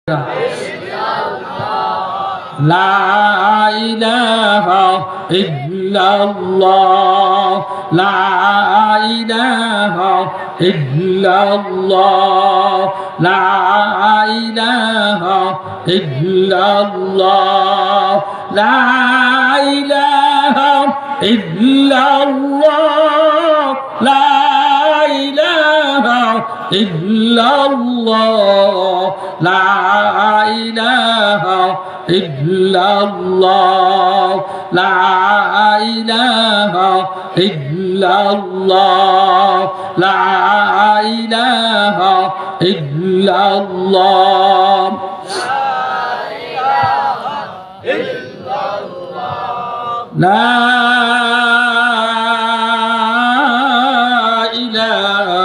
লা ইলাহা ইল্লাল্লাহ লা ইলাহা ইল্লাল্লাহ লা ইলাহা ইল্লাল্লাহ লা ইলাহা ইল্লাল্লাহ লা ইলাহা ইল্লাল্লাহ লা ইলাহা ইল্লাল্লাহ লা ইলাহা ইল্লাল্লাহ লা ইলাহা ইল্লাল্লাহ লা ইলাহা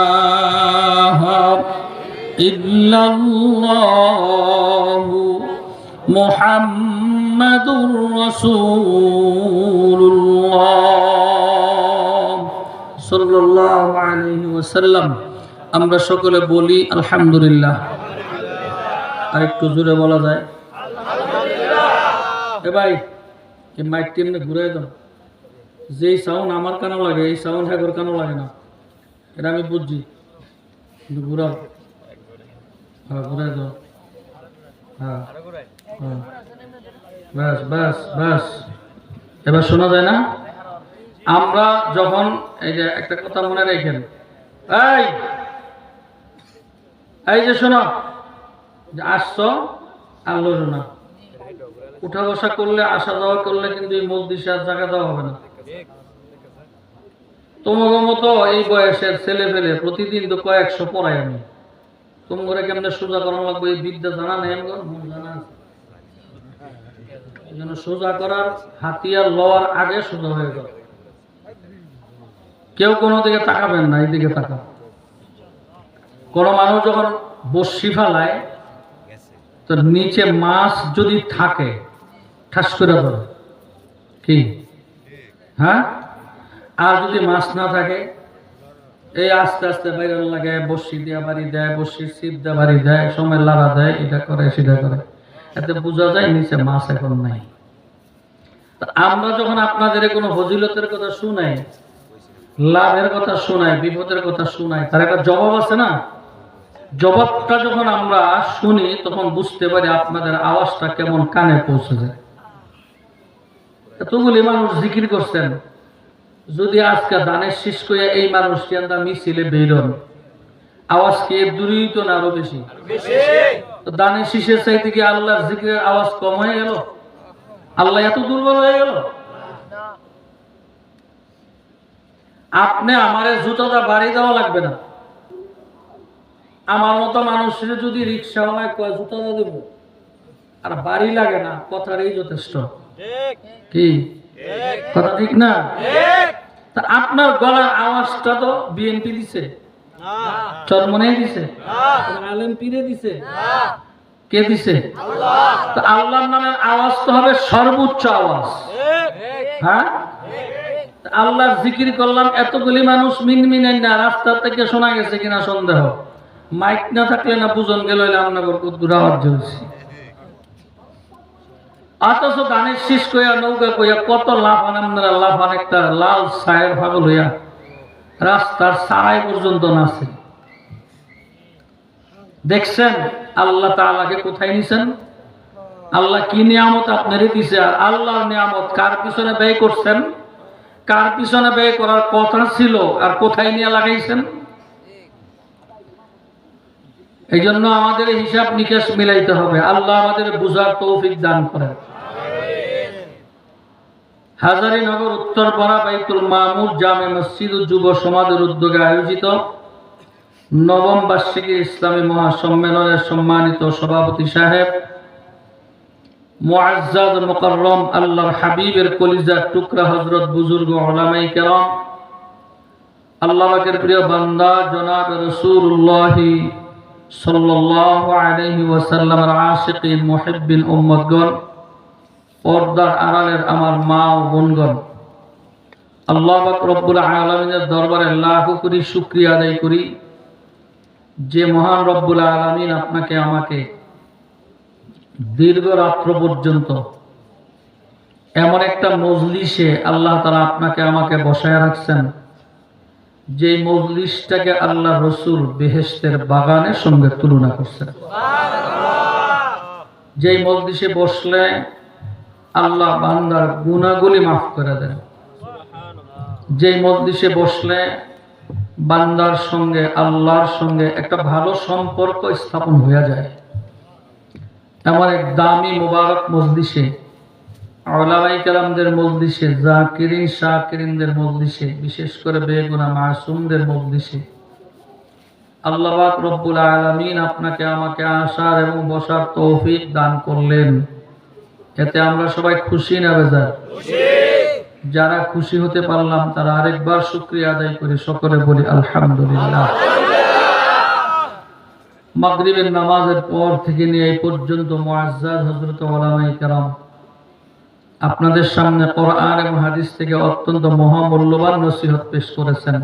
ইল্লাল্লাহ মুহাম্মাদুর রাসূলুল্লাহ সাল্লাল্লাহু আলাইহি ওয়াসাল্লাম। আমরা সকলে বলি আলহামদুলিল্লাহ। আর একটু জোরে বলা যায় আলহামদুলিল্লাহ। এ ভাই এই মাইকটি এমনি ঘুরাই দাও। যেই সাউন্ড আমার কানে লাগে এই সাউন্ড হ্যাগর কানে লাগে না, এটা আমি বুঝছি, কিন্তু ঘুরাও। হ্যাঁ ঘুরাই দাও। হ্যাঁ হ্যাঁ বাস বাস বাস, এবার শোনা যায় না? আমরা যখন এই যে একটা কথা মনে রাখেন, এই যে শোনো, যে আসছো আর লড়ো না, উঠা বসা করলে আসা যাওয়া করলে কিন্তু এই মজলিসে আর জায়গা দেওয়া হবে না। তোমার মতো এই বয়সের ছেলে পেলে প্রতিদিন তো কয়েকশো পড়াই আমি, তোমার কেমনে সোজা করানো লাগবে এই বিদ্যা জানা নেই, জানা আছে। এই জন্য সোজা করার হাতিয়ার লওয়ার আগে সোজা হয়ে গেল। কেউ কোনো দিকে তাকাবেন না, এই দিকে তাকান। কোন মানুষ যখন বসি ফেলায় তো নিচে মাছ যদি থাকে ঠাস করে ধরে কি, হ্যাঁ? আর যদি মাছ না থাকে এই আস্তে আস্তে বাইরে লাগে, বসি দিয়া বাড়ি দেয়, বসির সিপ দিয়ে বাড়ি দেয়, সময় লাড়া দেয়, এটা করে সেটা করে, এতে বোঝা যায় নিচে মাছ এখন নাই। আমরা যখন আপনাদের কোনো ফজিলতের কথা শুনাই, লাভের কথা শোনাই, বিপদের কথা শোনাই, তার একটা জবাব আছে না? জবাবটা যখন আমরা শুনি তখন বুঝতে পারি আপনাদের আওয়াজটা কেমন কানে পৌঁছে যায়। এতগুলি মানুষ জিকির করছেন, যদি আজকে দানের শীষ করে এই মানুষটি আমরা মিছিলে বেরোন, আওয়াজ কি এর দূরই তো না আরো বেশি? তো দানের শীষের চাইতে কি আল্লাহর জিকিরের আওয়াজ কম হয়ে গেল? আল্লাহ এত দুর্বল হয়ে গেল? আপনি আমারে জুতোটা বাড়ি দেওয়া লাগবে না। আমার মতো মানুষের যদি রিক্সাওয়ালায় কয় জুতোটা দেব, আর বাড়ি লাগে না, কথারই যথেষ্ট। কি কথা ঠিক না? তা আপনার গলার আওয়াজটা তো বিএনপি দিছে, চরমনে দিছে, আলেম পীরে দিছে, কে দিছে? তো আল্লাহর নামের আওয়াজ তো হবে সর্বোচ্চ আওয়াজ। হ্যাঁ, আল্লাহর জিকির করলাম, এতগুলি মানুষ মিনমিনেন না, রাস্তা থেকে শোনা গেছে কিনা সন্দেহ। মাইক না থাকলে না বুঝন গেল আমরা কতদূর আওয়াজ জ্বলছি। অথচ দানের শীষ কইয়া নৌকা কইয়া কত লাফান, আপনারা লাফান একটা লাল ছায়ের পাগল হইয়া রাস্তার সারাই পর্যন্ত নাচে। দেখছেন আল্লাহ তাআলাকে কোথায় নিছেন? আল্লাহ কি নিয়ামত আপনারই দিছে, আর আল্লাহর নিয়ামত কার পিছনে ব্যয় করছেন, কার পিছনে ব্যয় করার কথা ছিল, আর কোথায় নিয়ে লাগাইছেন? এই জন্য আমাদের হিসাব নিকাশ মিলাইতে হবে। আল্লাহ আমাদের বুঝার তৌফিক দান করেন। হাজারীনগর উত্তরপাড়া বাইতুল মামুর জামে মসজিদ ও যুব সমাজের উদ্যোগে আয়োজিত নবম বার্ষিকী ইসলামী মহাসম্মেলনের সম্মানিত সভাপতি সাহেব মুআজ্জাজ মুকাররম আল্লাহর হাবিবের কলিজার টুকরা হযরত বুজুর্গ উলামায়ে কেরাম, আল্লাহ পাকের প্রিয় বান্দা জনাব রাসূলুল্লাহ সাল্লাল্লাহু আলাইহি ওয়াসাল্লামের আশিকিন মুহিব্বিন উম্মতগণ, পর্দার আড়ালের আমার মা ও বোনগণ, আল্লাহ পাক রব্বুল আলামিনের দরবারে লাখ কোটি শুকরিয়া আদায় করি যে মহান রব্বুল আলামিন আপনাকে আমাকে দীর্ঘ রাত্র পর্যন্ত এমন একটা মজলিসে আল্লাহ তাআলা আপনাকে আমাকে বসায় রাখছেন, যে মজলিসটাকে আল্লাহ রসুল বেহেশতের বাগানের সঙ্গে তুলনা করছেন। যে মজলিসে বসলে আল্লাহ বান্দার গুনাহগুলি মাফ করে দেন, যে মজলিসে বসলে বান্দার সঙ্গে আল্লাহর সঙ্গে একটা ভালো সম্পর্ক স্থাপন হয়ে যায়, এমন এক দামি মুবারক মজলিসে, উলামায়ে কেরামদের মজলিসে, জাকিরিন শাকিরিনদের মজলিসে, বিশেষ করে বেগুনাহ মাসুমদের মজলিসে আল্লাহ পাক রব্বুল আলামিন আপনাকে আমাকে আসার এবং বসার তৌফিক দান করলেন। এতে আমরা সবাই খুশি না বেজার? যারা খুশি হতে পারলাম তারা আরেকবার শুকরিয়া আদায় করে সকলে বলি আলহামদুলিল্লাহ। মাগরিবের নামাজের পর থেকে নিয়ে এই পর্যন্ত মুআজ্জাজ হযরত উলামায়ে কেরাম আপনাদের সামনে কোরআন এবং হাদিস থেকে অত্যন্ত মহামূল্যবান নসিহত পেশ করেছেন।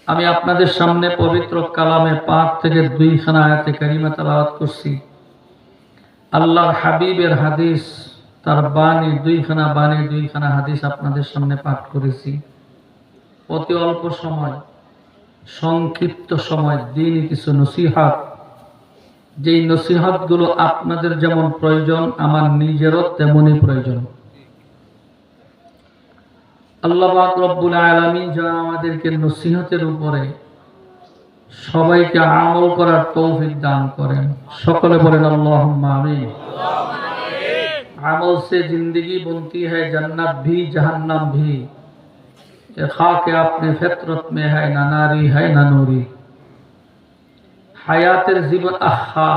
আমি আপনাদের সামনে পবিত্র কালামে পাক থেকে দুইখানা আয়াতে কারিমা তেলাওয়াত করছি। আল্লাহর হাবিবের হাদিস, তার বাণী, দুইখানা হাদিস আপনাদের সামনে পাঠ করেছি। অতি অল্প সময়, সংক্ষিপ্ত সময় দ্বীনি কিছু নসিহত, যেই নসিহতগুলো আপনাদের যেমন প্রয়োজন আমার নিজেরও তেমনই প্রয়োজন। আল্লাহ পাক রব্বুল আলামিন যা আমাদেরকে নসিহতের উপরে সবাইকে আমল করার তৌফিক দান করেন, সকলে বলেন আল্লাহুম্মা আমিন। আমল से जिंदगी बनती है, जन्नत भी जहन्नम भी, ये खाक अपने फितरत में है, ना नारी है ना नूरी। হায়াতের জীবন আহা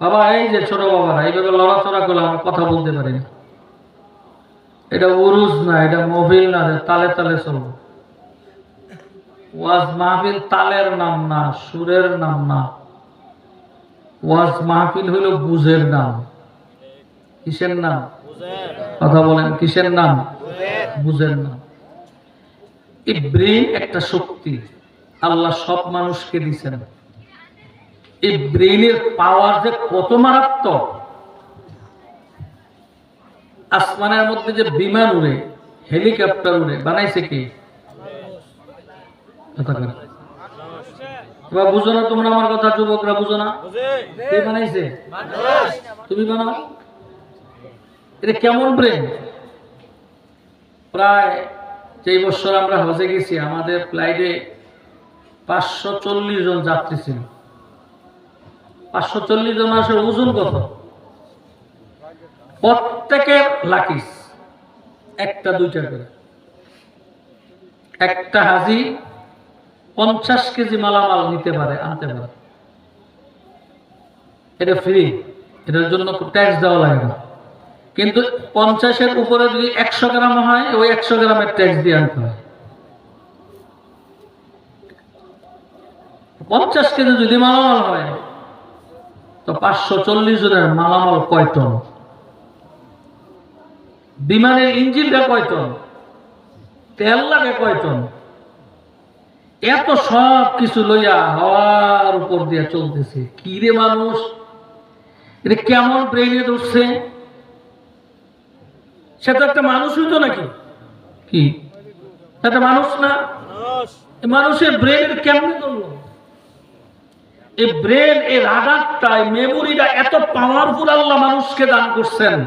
বাবা, এই যে ছোট বাবারা এইভাবে লড়াচড়া করলে আমরা কথা বলতে পারি না। এটা উরুজ না, এটা মহফিল না, তালে তালে চলবো। ওয়াজ মাহফিল তালের নাম না, সুরের নাম না। ওয়াজ মাহফিল হইল বুঝের নাম। কিসের নাম? কথা বলেন, কিসের নাম? বুঝের নাম। এই ব্রেন একটা শক্তি আল্লাহ সব মানুষকে দিয়েছেন। এই ব্রেনের পাওয়ার যে কত মারাত্মক! আসমানের মধ্যে যে বিমান উড়ে, হেলিকপ্টার উড়ে, বানাইছে কি? বুঝো না তোমরা আমার কথা? যুবকরা বুঝো না? কে বানাইছে? তুমি বানাও। এটা কেমন ব্রেন! প্রায় যে বছর আমরা হজে গেছি, আমাদের ফ্লাইটে 540 জন যাত্রী ছিল। 540 জন মানুষের ওজন কত? প্রত্যেকের লাকিস একটা দুইটা করে। একটা হাজি 50 কেজি মালামাল নিতে পারে, আনতে পারে। এটা ফ্রি, এটার জন্য ট্যাক্স দেওয়া লাগে না। কিন্তু 50-এর উপরে যদি 100 গ্রাম হয়, ওই 100 গ্রামের ট্যাক্স দিয়ে আনতে হয়। 50 কেজি যদি মালামাল হয়, তো 540 জনের মালামাল কয় টন? বিমানের ইঞ্জিনটা কয় টন? তেল লাগে কয় টন? এত সব কিছু লইয়া হাওয়ার উপর দিয়ে চলতেছে। কি রে মানুষ, এটা কেমন ব্রেনে ধরছে? সে তো একটা মানুষ হইতো নাকি? কি একটা মানুষ না? মানুষের ব্রেন কেমন ধরলো? এই ব্রেন, এই রাডারটা, মেমোরিটা এত পাওয়ারফুল আল্লাহ মানুষকে দান করছেন,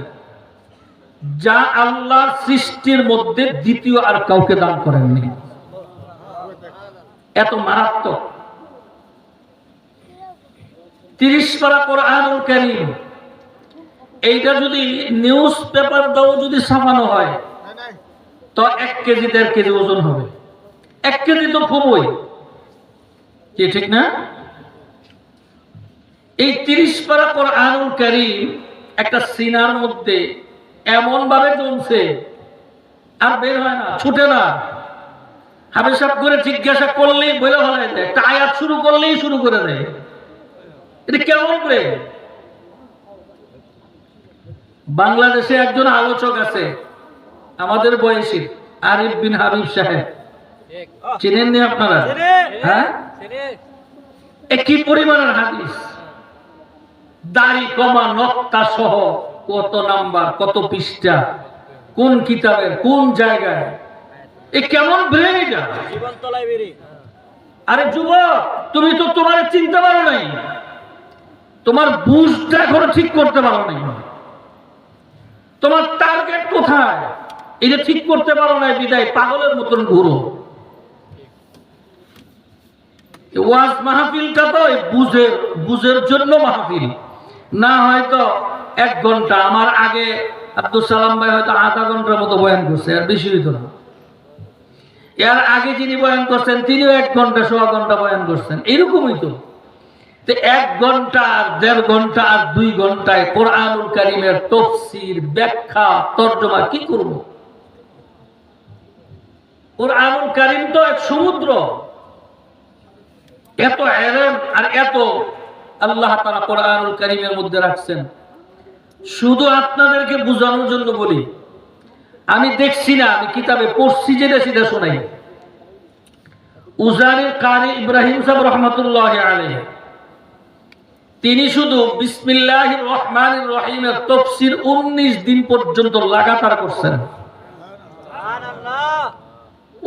যা আল্লাহর সৃষ্টির মধ্যে দ্বিতীয় আর কাউকে দান করেননি। এত মারাত্মক। 30 পারা কোরআনুল কারীম, এইটা যদি নিউজ পেপার দাও যদি ছাপানো হয়, তো 1 কেজি 1.5 কেজি ওজন হবে। 1 কেজি তো খুবই, কি ঠিক না? এই 30 পারা কোরআনুল কারীম একটা সিনার মধ্যে এমন ভাবে জমছে, আর বের হয় না, ছুটে না। হাফেজ সাহেব করে জিজ্ঞাসা করলেই বলে ফেলায় দেয়, একটা আয়াত শুরু করলেই শুরু করে দেয়। এটা কেমন করে? বাংলাদেশে একজন আলোচক আছে আমাদের বয়সী, আরিফ বিন হাবিব সাহেব, চিনেননি আপনারা? হ্যাঁ, কি পরিমাণের হাদিস! দাড়ি কমা নক্তা সহ কত নাম্বার, কত পৃষ্ঠা, কোন কিতাবের কোন জায়গায়, এ কেমন ব্রেন এটা? আরে যুবক, তুমি তো তোমার চিনতে পারো নাই, তোমার বুঝটা এখনো ঠিক করতে পারো নাই, তোমার টার্গেট কোথায় এটা ঠিক করতে পারো নাই, বিদায় পাগলের মতন ঘুরো। ওয়াজ মাহফিলটা তো বুঝের জন্য মাহফিল না, হয়তো 1 ঘন্টা। আমার আগে আব্দুল সালাম ভাই হয়তো আধা ঘন্টার মতো বয়ান করছে, আর বেশি হইতো না। এর আগে যিনি বয়ান করছেন তিনিও 1 ঘন্টা, 1.25 ঘন্টা বয়ান করছেন, এরকমই তো। 1 ঘন্টা আর 1.5 ঘন্টা আর 2 ঘন্টায় কোরআনুল কারীমের তাফসীর, ব্যাখ্যা, তরজমা কি করব? কোরআনুল কারীম তো এক সমুদ্র, এত ইলম আর এত আল্লাহ তাআলা কোরআনুল কারীমের মধ্যে রাখছেন। শুধু আপনাদেরকে বোঝানোর জন্য বলি, আমি দেখছি না, আমি কিতাবে পড়ছি, যেটা সেটা শোনাই। উজানির কারি ইব্রাহিম সাহেব রহমাতুল্লাহি আলাইহি, তিনি শুধু বিসমিল্লাহির রহমানির রহিমের তাফসীর 19 দিন পর্যন্ত লাগাতার করছেন। সুবহানাল্লাহ।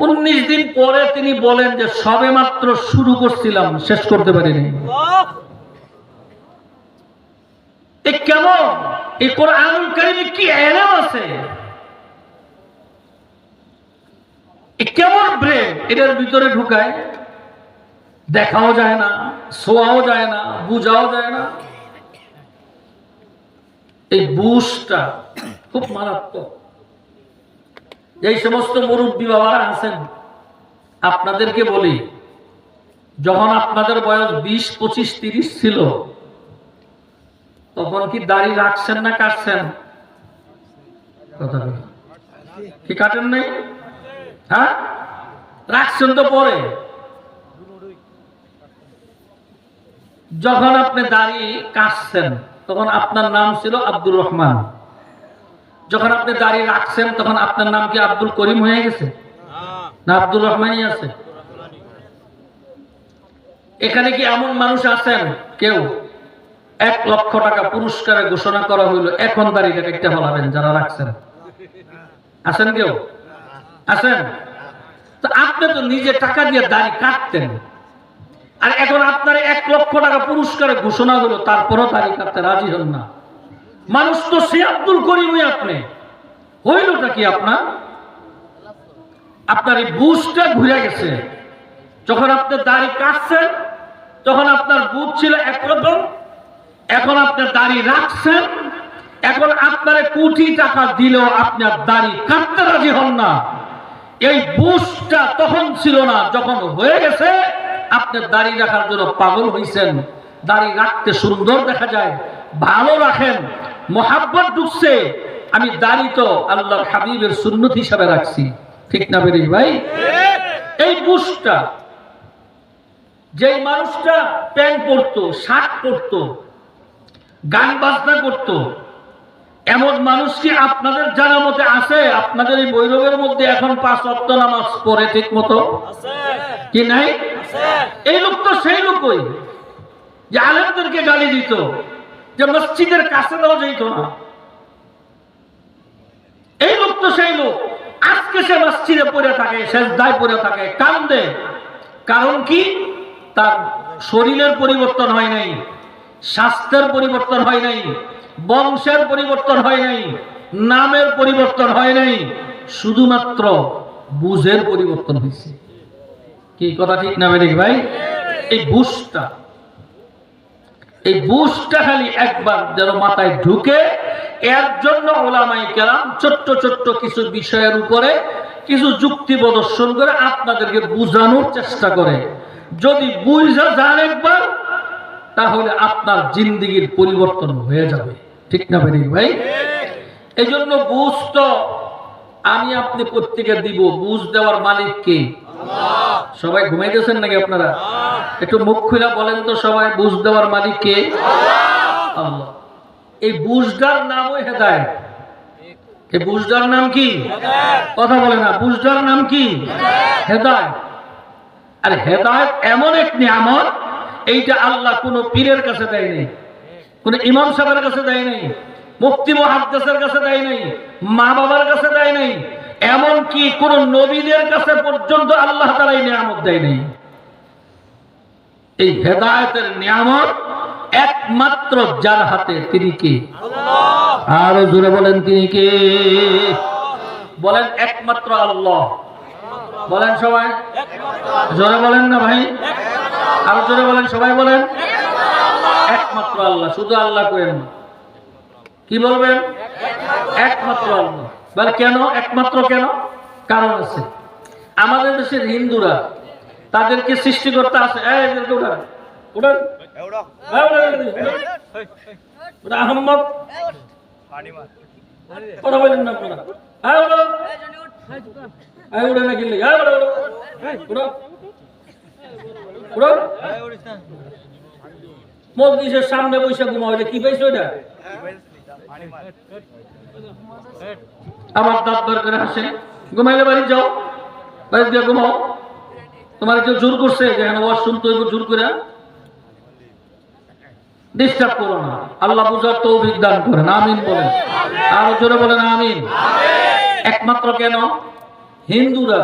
19 দিন পরে তিনি বলেন যে সবেমাত্র শুরু করছিলাম, শেষ করতে পারিনি। এ কেমন? এই কোরআনুল কারীমে কি ইলম আছে, এ কেমন ব্রেন এটার ভিতরে ঢুকায়, দেখাও যায় না, ছোঁয়াও যায় না, বুঝাও যায় না। এই বুঝটা খুব মারাত্মক। এই সমস্ত মুরব্বী বাবারা আছেন, আপনাদেরকে বলি, যখন আপনাদের বয়স 20, 25, 30 ছিল, তখন কি দাড়ি রাখছেন না কাটছেন? কথা কি কাটেন নাই? হ্যাঁ, রাখছেন তো পরে। যখন আপনি দাড়ি কাটছেন তখন আপনার নাম ছিল আব্দুর রহমান। যখন আপনি দাড়ি রাখছেন তখন আপনার নাম কি আব্দুল করিম হয়ে গেছে না আব্দুর রহমানই আছে? এখানে কি এমন মানুষ আছেন কেউ 1 লক্ষ টাকা পুরস্কারে ঘোষণা করা হইল, এখন দাড়িটা কেটে ফেলাবেন যারা রাখছেন? আছেন কেউ? আছেন? তো আপনি তো নিজে টাকা দিয়ে দাড়ি কাটতেন, আর এখন আপনার 1 লক্ষ টাকা পুরস্কারে ঘোষণা হলো, তারপরও দাড়ি কাটতে রাজি হন না। মানুষ তো সে আব্দুল করিমই, আপনি হইলটা কি? আপনার এই বুঝটা ঘুরে গেছে। যখন আপনি দাড়ি কাটছেন তখন আপনার বুঝ ছিল একরকম, এখন আপনার দাড়ি রাখছেন, এখন আপনার কোটি টাকা দিলেও আপনার দাড়ি কাটতে রাজি হন না। এই বুঝটা তখন ছিল না, যখন হয়ে গেছে আপনি দাড়ি রাখার জন্য পাগল হইছেন। দাড়ি রাখতে সুন্দর দেখা যায়, ভালো রাখেন, মোহাব্বত ঢুকছে। আমি দাড়ি তো আল্লাহর হাবিবের সুন্নত হিসাবে রাখছি, ঠিক না বেরি ভাই? এই বুঝটা, যেই মানুষটা প্যান্ট পরতো, শার্ট পরতো, গান বাজনা করতো, এমন মানুষ কি আপনাদের জানা মতে আছে? আপনাদের এই বৈরবের মধ্যে এখন 5 ওয়াক্ত নামাজ পড়ে ঠিক মতো কি নাই? এই লোক তো সেই লোকই যে আলেমদেরকে গালি দিত, যে মসজিদের কাছে দেওয়া যেত না। এই লোক তো সেই লোক, আজকে সে মসজিদে পড়ে থাকে, সেজদায় পড়ে থাকে, কান্দে। কারণ কি? তার শরীরের পরিবর্তন হয় নাই, স্বাস্থ্যের পরিবর্তন হয় নাই, বংশের পরিবর্তন হয় নাই, নামের পরিবর্তন হয় নাই, শুধুমাত্র বুঝের পরিবর্তন হয়েছে। কি কথা ঠিক না ভাই? এই বুঝটা খালি একবার যেন মাথায় ঢুকে, এর জন্য ওলামায়ে কেরাম ছোট্ট ছোট্ট কিছু বিষয়ের উপরে কিছু যুক্তি প্রদর্শন করে আপনাদেরকে বুঝানোর চেষ্টা করে। যদি বুঝা যান একবার, তাহলে আপনার জিন্দেগির পরিবর্তন হয়ে যাবে, ঠিক না ভাই? এই জন্য বুঝ তো আমি আপনি প্রত্যেকে দিব। বুঝ দেওয়ার মালিক কে? সবাই ঘুমাইতেছেন নাকি আপনারা? একটু মুখ খুলে বলেন তো সবাই, বুঝ দেওয়ার মালিক কে? আল্লাহ। এই বুঝদার নামই হেদায়েত। এই বুঝদার নাম কি? কথা বলে না। বুঝদার নাম কি? হেদায়েত। আর হেদায়েত এমন এক নিয়ামত, এইটা আল্লাহ কোন পীরের কাছে দেয়নি, কোন ইমাম সাহেবের কাছে দেয় নাই, মুফতি মুহাদ্দিসের কাছে দেয় নাই, মা বাবার কাছে দেয় নাই, এমন কি কোন নবীদের কাছে পর্যন্ত আল্লাহ তাআলা এই নিয়ামত দেয় নাই। এই হেদায়েতের নিয়ামত একমাত্র যার হাতে, তিনি কে? আল্লাহ। আরো জোরে বলেন তিনি কে? বলেন একমাত্র আল্লাহ। বলেন সবাই, জোরে বলেন না ভাই, আরো জোরে বলেন, সবাই বলেন একমাত্র আল্লাহ। শুধু আল্লাহ কইেন না, কি বলবেন? একমাত্র আল্লাহ। বলে কেন একমাত্র? কেন? কারণ আছে। আমাদের দেশের হিন্দুরা তাদেরকে সৃষ্টিকর্তা আছে, আহম্মদ কথা বলেন না আপনারা, মসজিদের সামনে বসে ঘুমা হইলে কি পাইছো? ওইটা আমার দাঁত বার করে হাসে। ঘুমাইলে বাড়ি যাও, বাড়ি দিয়ে ঘুমাও। তোমার কেউ জোর করছে যে এখানে ওয়াজ শুনতে হইব, জোর করে ডিস্টার্ব করো না। আল্লাহ বুঝার তৌফিক দান করেন, আমিন বলেন। আরো জোরে বলেন আমিন। একমাত্র কেন? হিন্দুরা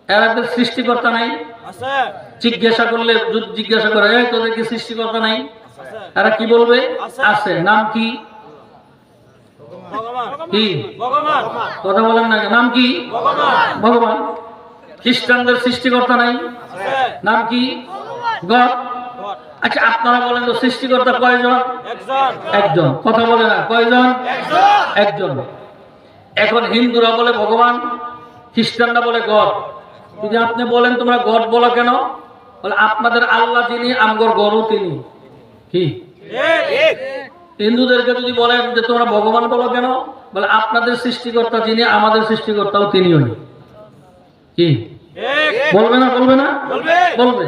এদের সৃষ্টিকর্তা নাই। জিজ্ঞাসা করলে জিজ্ঞাসা করে, তোদের কি সৃষ্টিকর্তা নাই? এরা কি বলবে? আছে। নাম কি? কি কথা বলেন না, নাম কি? ভগবান। খ্রিস্টানদের সৃষ্টিকর্তা নাই, নাম কি? গড। আচ্ছা আপনারা বলেন তো সৃষ্টিকর্তা কয়জন? একজন। কথা বলে না, কয়জন? একজন। এখন হিন্দুরা বলে ভগবান, খ্রিস্টানরা বলে গড। যদি আপনি বলেন তোমরা গড বলো কেন? বলে আপনাদের আল্লাহ যিনি, আমগর গরু তিনি। কি হিন্দুদেরকে যদি বলেন যে তোমরা ভগবান বলো কেন? বলে আপনাদের সৃষ্টিকর্তা যিনি, আমাদের সৃষ্টিকর্তাও তিনি। কি বলবে না? বলবে না? বলবে।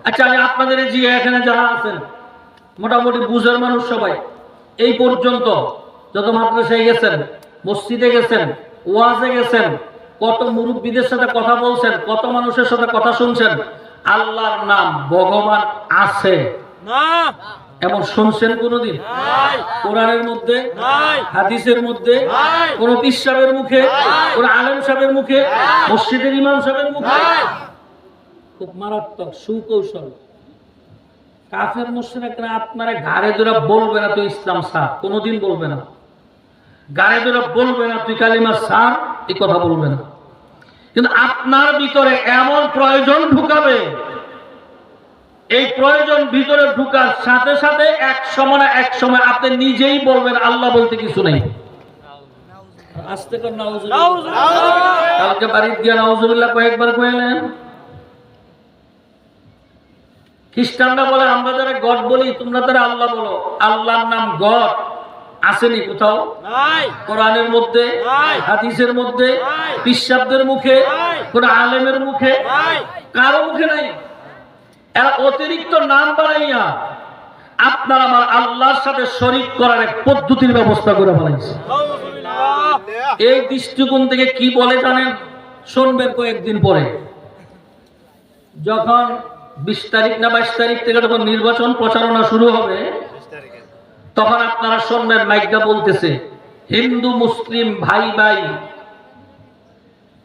আচ্ছা আপনাদের জি এখানে যারা আছেন মোটামুটি বুঝের মানুষ সবাই, এই পর্যন্ত যত মাদ্রাসায় গেছেন, মসজিদে গেছেন, ওয়াজে গেছেন, কত মুরব্বীদের সাথে কথা বলছেন, কত মানুষের সাথে কথা শুনছেন, আল্লাহর নাম ভগবান আছে না এমন শুনছেন কোনদিন? কোরআনের মধ্যে, হাদিসের মধ্যে, কোন পীর সাহেবের মুখে, কোন আলেম সাহেবের মুখে, মসজিদের ইমাম সাহেবের মুখে? খুব মারাত্মক সুকৌশল। কাফের মুশরিকরা আপনারা ঘাড়ে ধরে বলবে না তুই ইসলাম ছাড়, কোনোদিন বলবে না। ঘাড়ে ধরে বলবে না তুই কালিমা ছাড়, এই কথা বলবে না। কিন্তু আপনার ভিতরে এমন প্রয়োজন ঢুকাবে, এই প্রয়োজন ভিতরে ঢুকার সাথে সাথে এক সময় আপনি নিজেই বলবেন আল্লাহ বলতে কিছু নেই। আস্তে করে নাউজুবিল্লাহ। কালকে বাড়িতে গিয়ে নাউজুবিল্লাহ কয়েকবার কইলেন। খ্রিস্টানরা বলে আমরা যারা গড বলি, তোমরা তারা আল্লাহ বলো। আল্লাহর নাম গড আসেনি কোথাও? কোরআনের মধ্যে, হাদিসের মধ্যে, পীর সাহেবদের মুখে, কোন আলেমের মুখে, কারো মুখে নাই। এরা অতিরিক্ত নাম বানাইয়া আপনার আমার আল্লাহর সাথে শরীক করার এক পদ্ধতির ব্যবস্থা করে ফেলাইছে। এই দৃষ্টিকোণ থেকে কি বলে জানেন? শুনবেন কয়েকদিন পরে, যখন 20 তারিখ না 22 তারিখ থেকে যখন নির্বাচন প্রচারণা শুরু হবে, তখন আপনারা শুনবেন মাইকটা বলতেছে হিন্দু মুসলিম ভাই ভাই।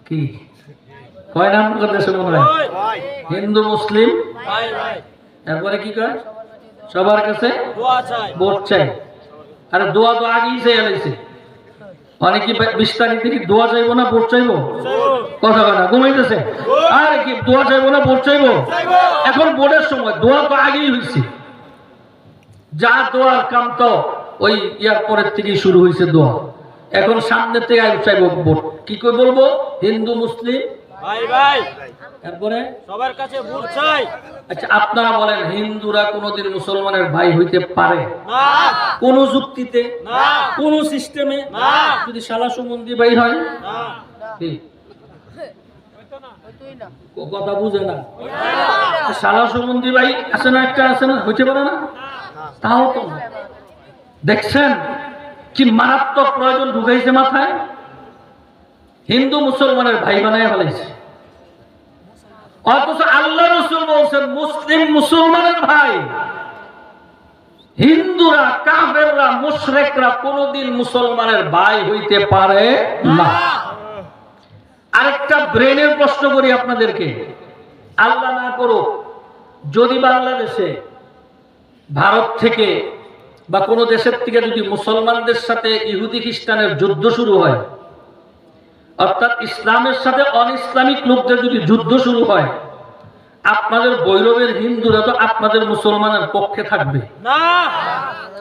কি কয় নাম করতেছে মনে হয়? হিন্দু মুসলিম ভাই ভাই। এরপরে কি কয়? সবার কাছে ভোট চাই। আরে দোয়া তো আগেই চাই লাইছে। অনেকে 20 তারিখ থেকে দোয়া চাইবো না ভোট চাইবো? কথা কথা ঘুমাইতেছে। আর কি দোয়া চাইবো না ভোট চাইবো? এখন ভোটের সময়, দোয়া তো আগেই হয়েছে। যা দোয়ার কাম তো ওই ইয়ার পরের থেকেই শুরু হয়েছে দোয়া। এখন সামনের থেকে আগে চাইবো ভোট। কি করে বলবো? হিন্দু মুসলিম ভাই ভাই, তারপরে সবার কাছে ভোট চাই। আচ্ছা আপনারা বলেন হিন্দুরা কোনোদিন মুসলমানের ভাই হইতে পারে না? কোন যুক্তিতে না, কোন সিস্টেমে না। যদি শালা সম্বন্ধী ভাই হয় না, কথা বুঝে না। শালা সম্বন্ধী ভাই আছে না, একটা আছে না, হইতে পারে না? তাও তো দেখছেন কি মারাত্মক প্রয়োজন ঢুকাইছে মাথায়। হিন্দু মুসলমানের ভাই বানায় ফেলাইছে, অথচ আল্লাহ রাসূল বলছেন মুসলিম মুসলমানের ভাই। হিন্দুরা, কাফেররা, মুশরিকরা কোনোদিন মুসলমানের ভাই হইতে পারে না। আরেকটা ব্রেনের প্রশ্ন করি আপনাদেরকে, আল্লাহ না করুক যদি বাংলাদেশে ভারত থেকে বা কোনো দেশের থেকে যদি মুসলমানদের সাথে ইহুদি খ্রিস্টানের যুদ্ধ শুরু হয়, অর্থাৎ ইসলামের সাথে অন ইসলামিক লোকদের যদি যুদ্ধ শুরু হয়, আপনাদের বৈরবের হিন্দুরা তো আপনাদের মুসলমানের পক্ষে থাকবে না?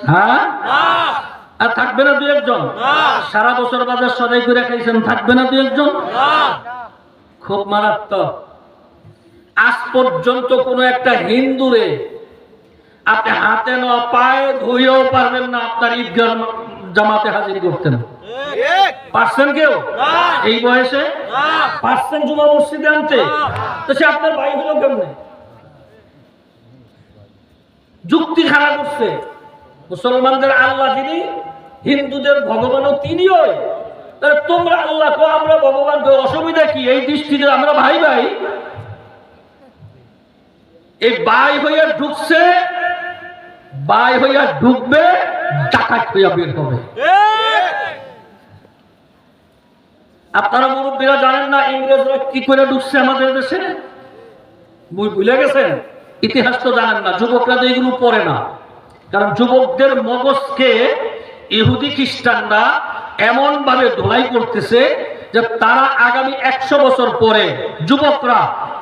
হ্যাঁ, আর থাকবে না দুই একজন? সারা বছর বাজার সদাই করে খাইছেন, থাকবে না দুই একজন? খুব মারাত্মক। আজ পর্যন্ত কোন একটা হিন্দুরে আপনি হাতে নেওয়া পায়ে ধুয়েও পারবেন না আপনার ঈদগাহ জামাতে হাজির করতেন। পারছেন কেউ এই বয়সে? পারছেন জুমা মসজিদে আনতে? তো সে আপনার ভাই হলো কেমনে? যুক্তি খারাপ করছে। মুসলমানদের আল্লাহ যিনি, হিন্দুদের ভগবানও তিনিও। তোমরা আল্লাহ কো, আমরা ভগবান কো, অসুবিধা কি? এই দৃষ্টিতে আমরা ভাই ভাই। এই ভাই হইয়া ঢুকছে, ভাই হইয়া ঢুকবে, ডাকাত হইয়া বের হবে। আপনারা মুরব্বীরা জানেন না ইংরেজরা কি করে ঢুকছে আমাদের দেশে? ভুলে গেছেন? ইতিহাস তো জানেন না, যুবকরা তো এগুলো পড়ে না। কারণ যুবকদের মগজকে ইহুদি খ্রিস্টানরা এমন ভাবে ধোলাই করতেছে যে তারা আগামী 100 বছর পরে, যুবকরা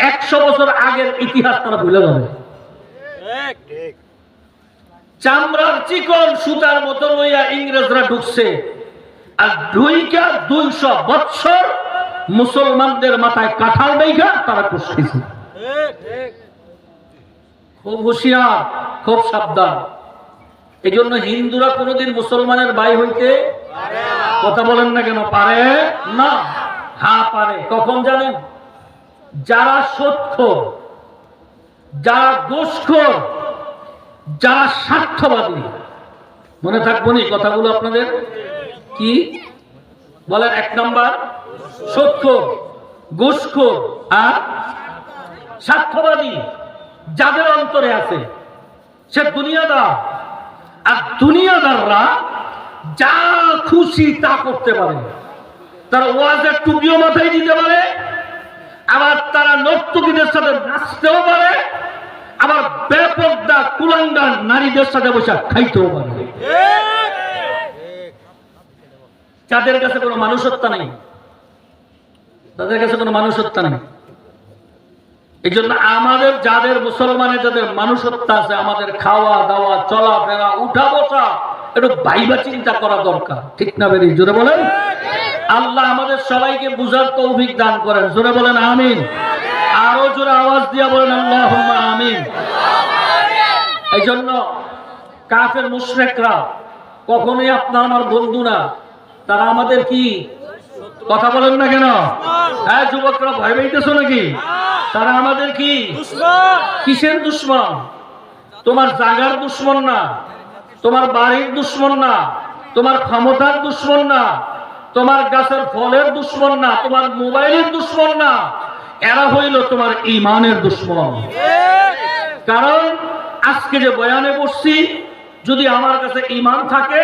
100 বছর আগের ইতিহাস তারা ভুলে যাবে। চামড়ার চিকন সুতার মতো লইয়া ইংরেজরা ঢুকছে, আর 200 বছর মুসলমানদের মাথায় কাঁঠাল দেখা তারা কুষ্টিছে। খুব হুঁশিয়ার, খুব সাবধান। এই জন্য হিন্দুরা কোনোদিন মুসলমানের ভাই হইতে কথা বলেন না কেন? পারে না? হ্যাঁ পারে। কখন জানেন? যারা সুদখোর, যারা ঘুষখোর, যারা স্বার্থবাদী। মনে থাকবো নি কথাগুলো আপনাদের? কি বলেন? 1 নম্বর সুদখোর, ঘুষখোর আর স্বার্থবাদী। যাদের অন্তরে আছে সে দুনিয়াদার, আর দুনিয়াদাররা যা খুশি তা করতে পারে। তারা ওয়াজের টুপিও মাথায় দিতে পারে, আবার তারা নর্তকীদের সাথে নাচতেও পারে, আবার বেপরদা কুলাঙ্গার নারীদের সাথে বসে খাইতেও পারে। যাদের কাছে কোনো মানুষত্ব নেই, তাদের কাছে কোনো মানুষত্ব নেই। এই জন্য আমাদের যাদের মুসলমানের যাদের মানুষত্ব আছে, আমাদের খাওয়া দাওয়া, চলাফেরা, উঠা বসা একটু ভাইবা চিন্তা করা দরকার। ঠিক না বেরি? জোরে বলেন। আল্লাহ আমাদের সবাইকে বুঝার তৌফিক দান করেন। জোরে বলেন আমিন। আরো জোরে আওয়াজ দিয়া বলেন আল্লাহুম্মা আমিন। এই জন্য কাফের মুশরিকরা কখনোই আপনার আমার বন্ধু না, তারা আমাদের কি? কথা বলেন না কেন? হ্যাঁ যুবকরা ভয় পাইতেছো নাকি? তারা আমাদের কি? কিসের দুশ্মন? তোমার জাগার দুশ্মন না, তোমার বাড়ির দুশ্মন না, তোমার ক্ষমতার দুশ্মন না, তোমার গাছের ফলের দুশ্মন না, তোমার মোবাইলের দুশ্মন না। এরা হইল তোমার ঈমানের দুশ্মন। কারণ আজকে যে বয়ানে বসছি, যদি আমার কাছে ঈমান থাকে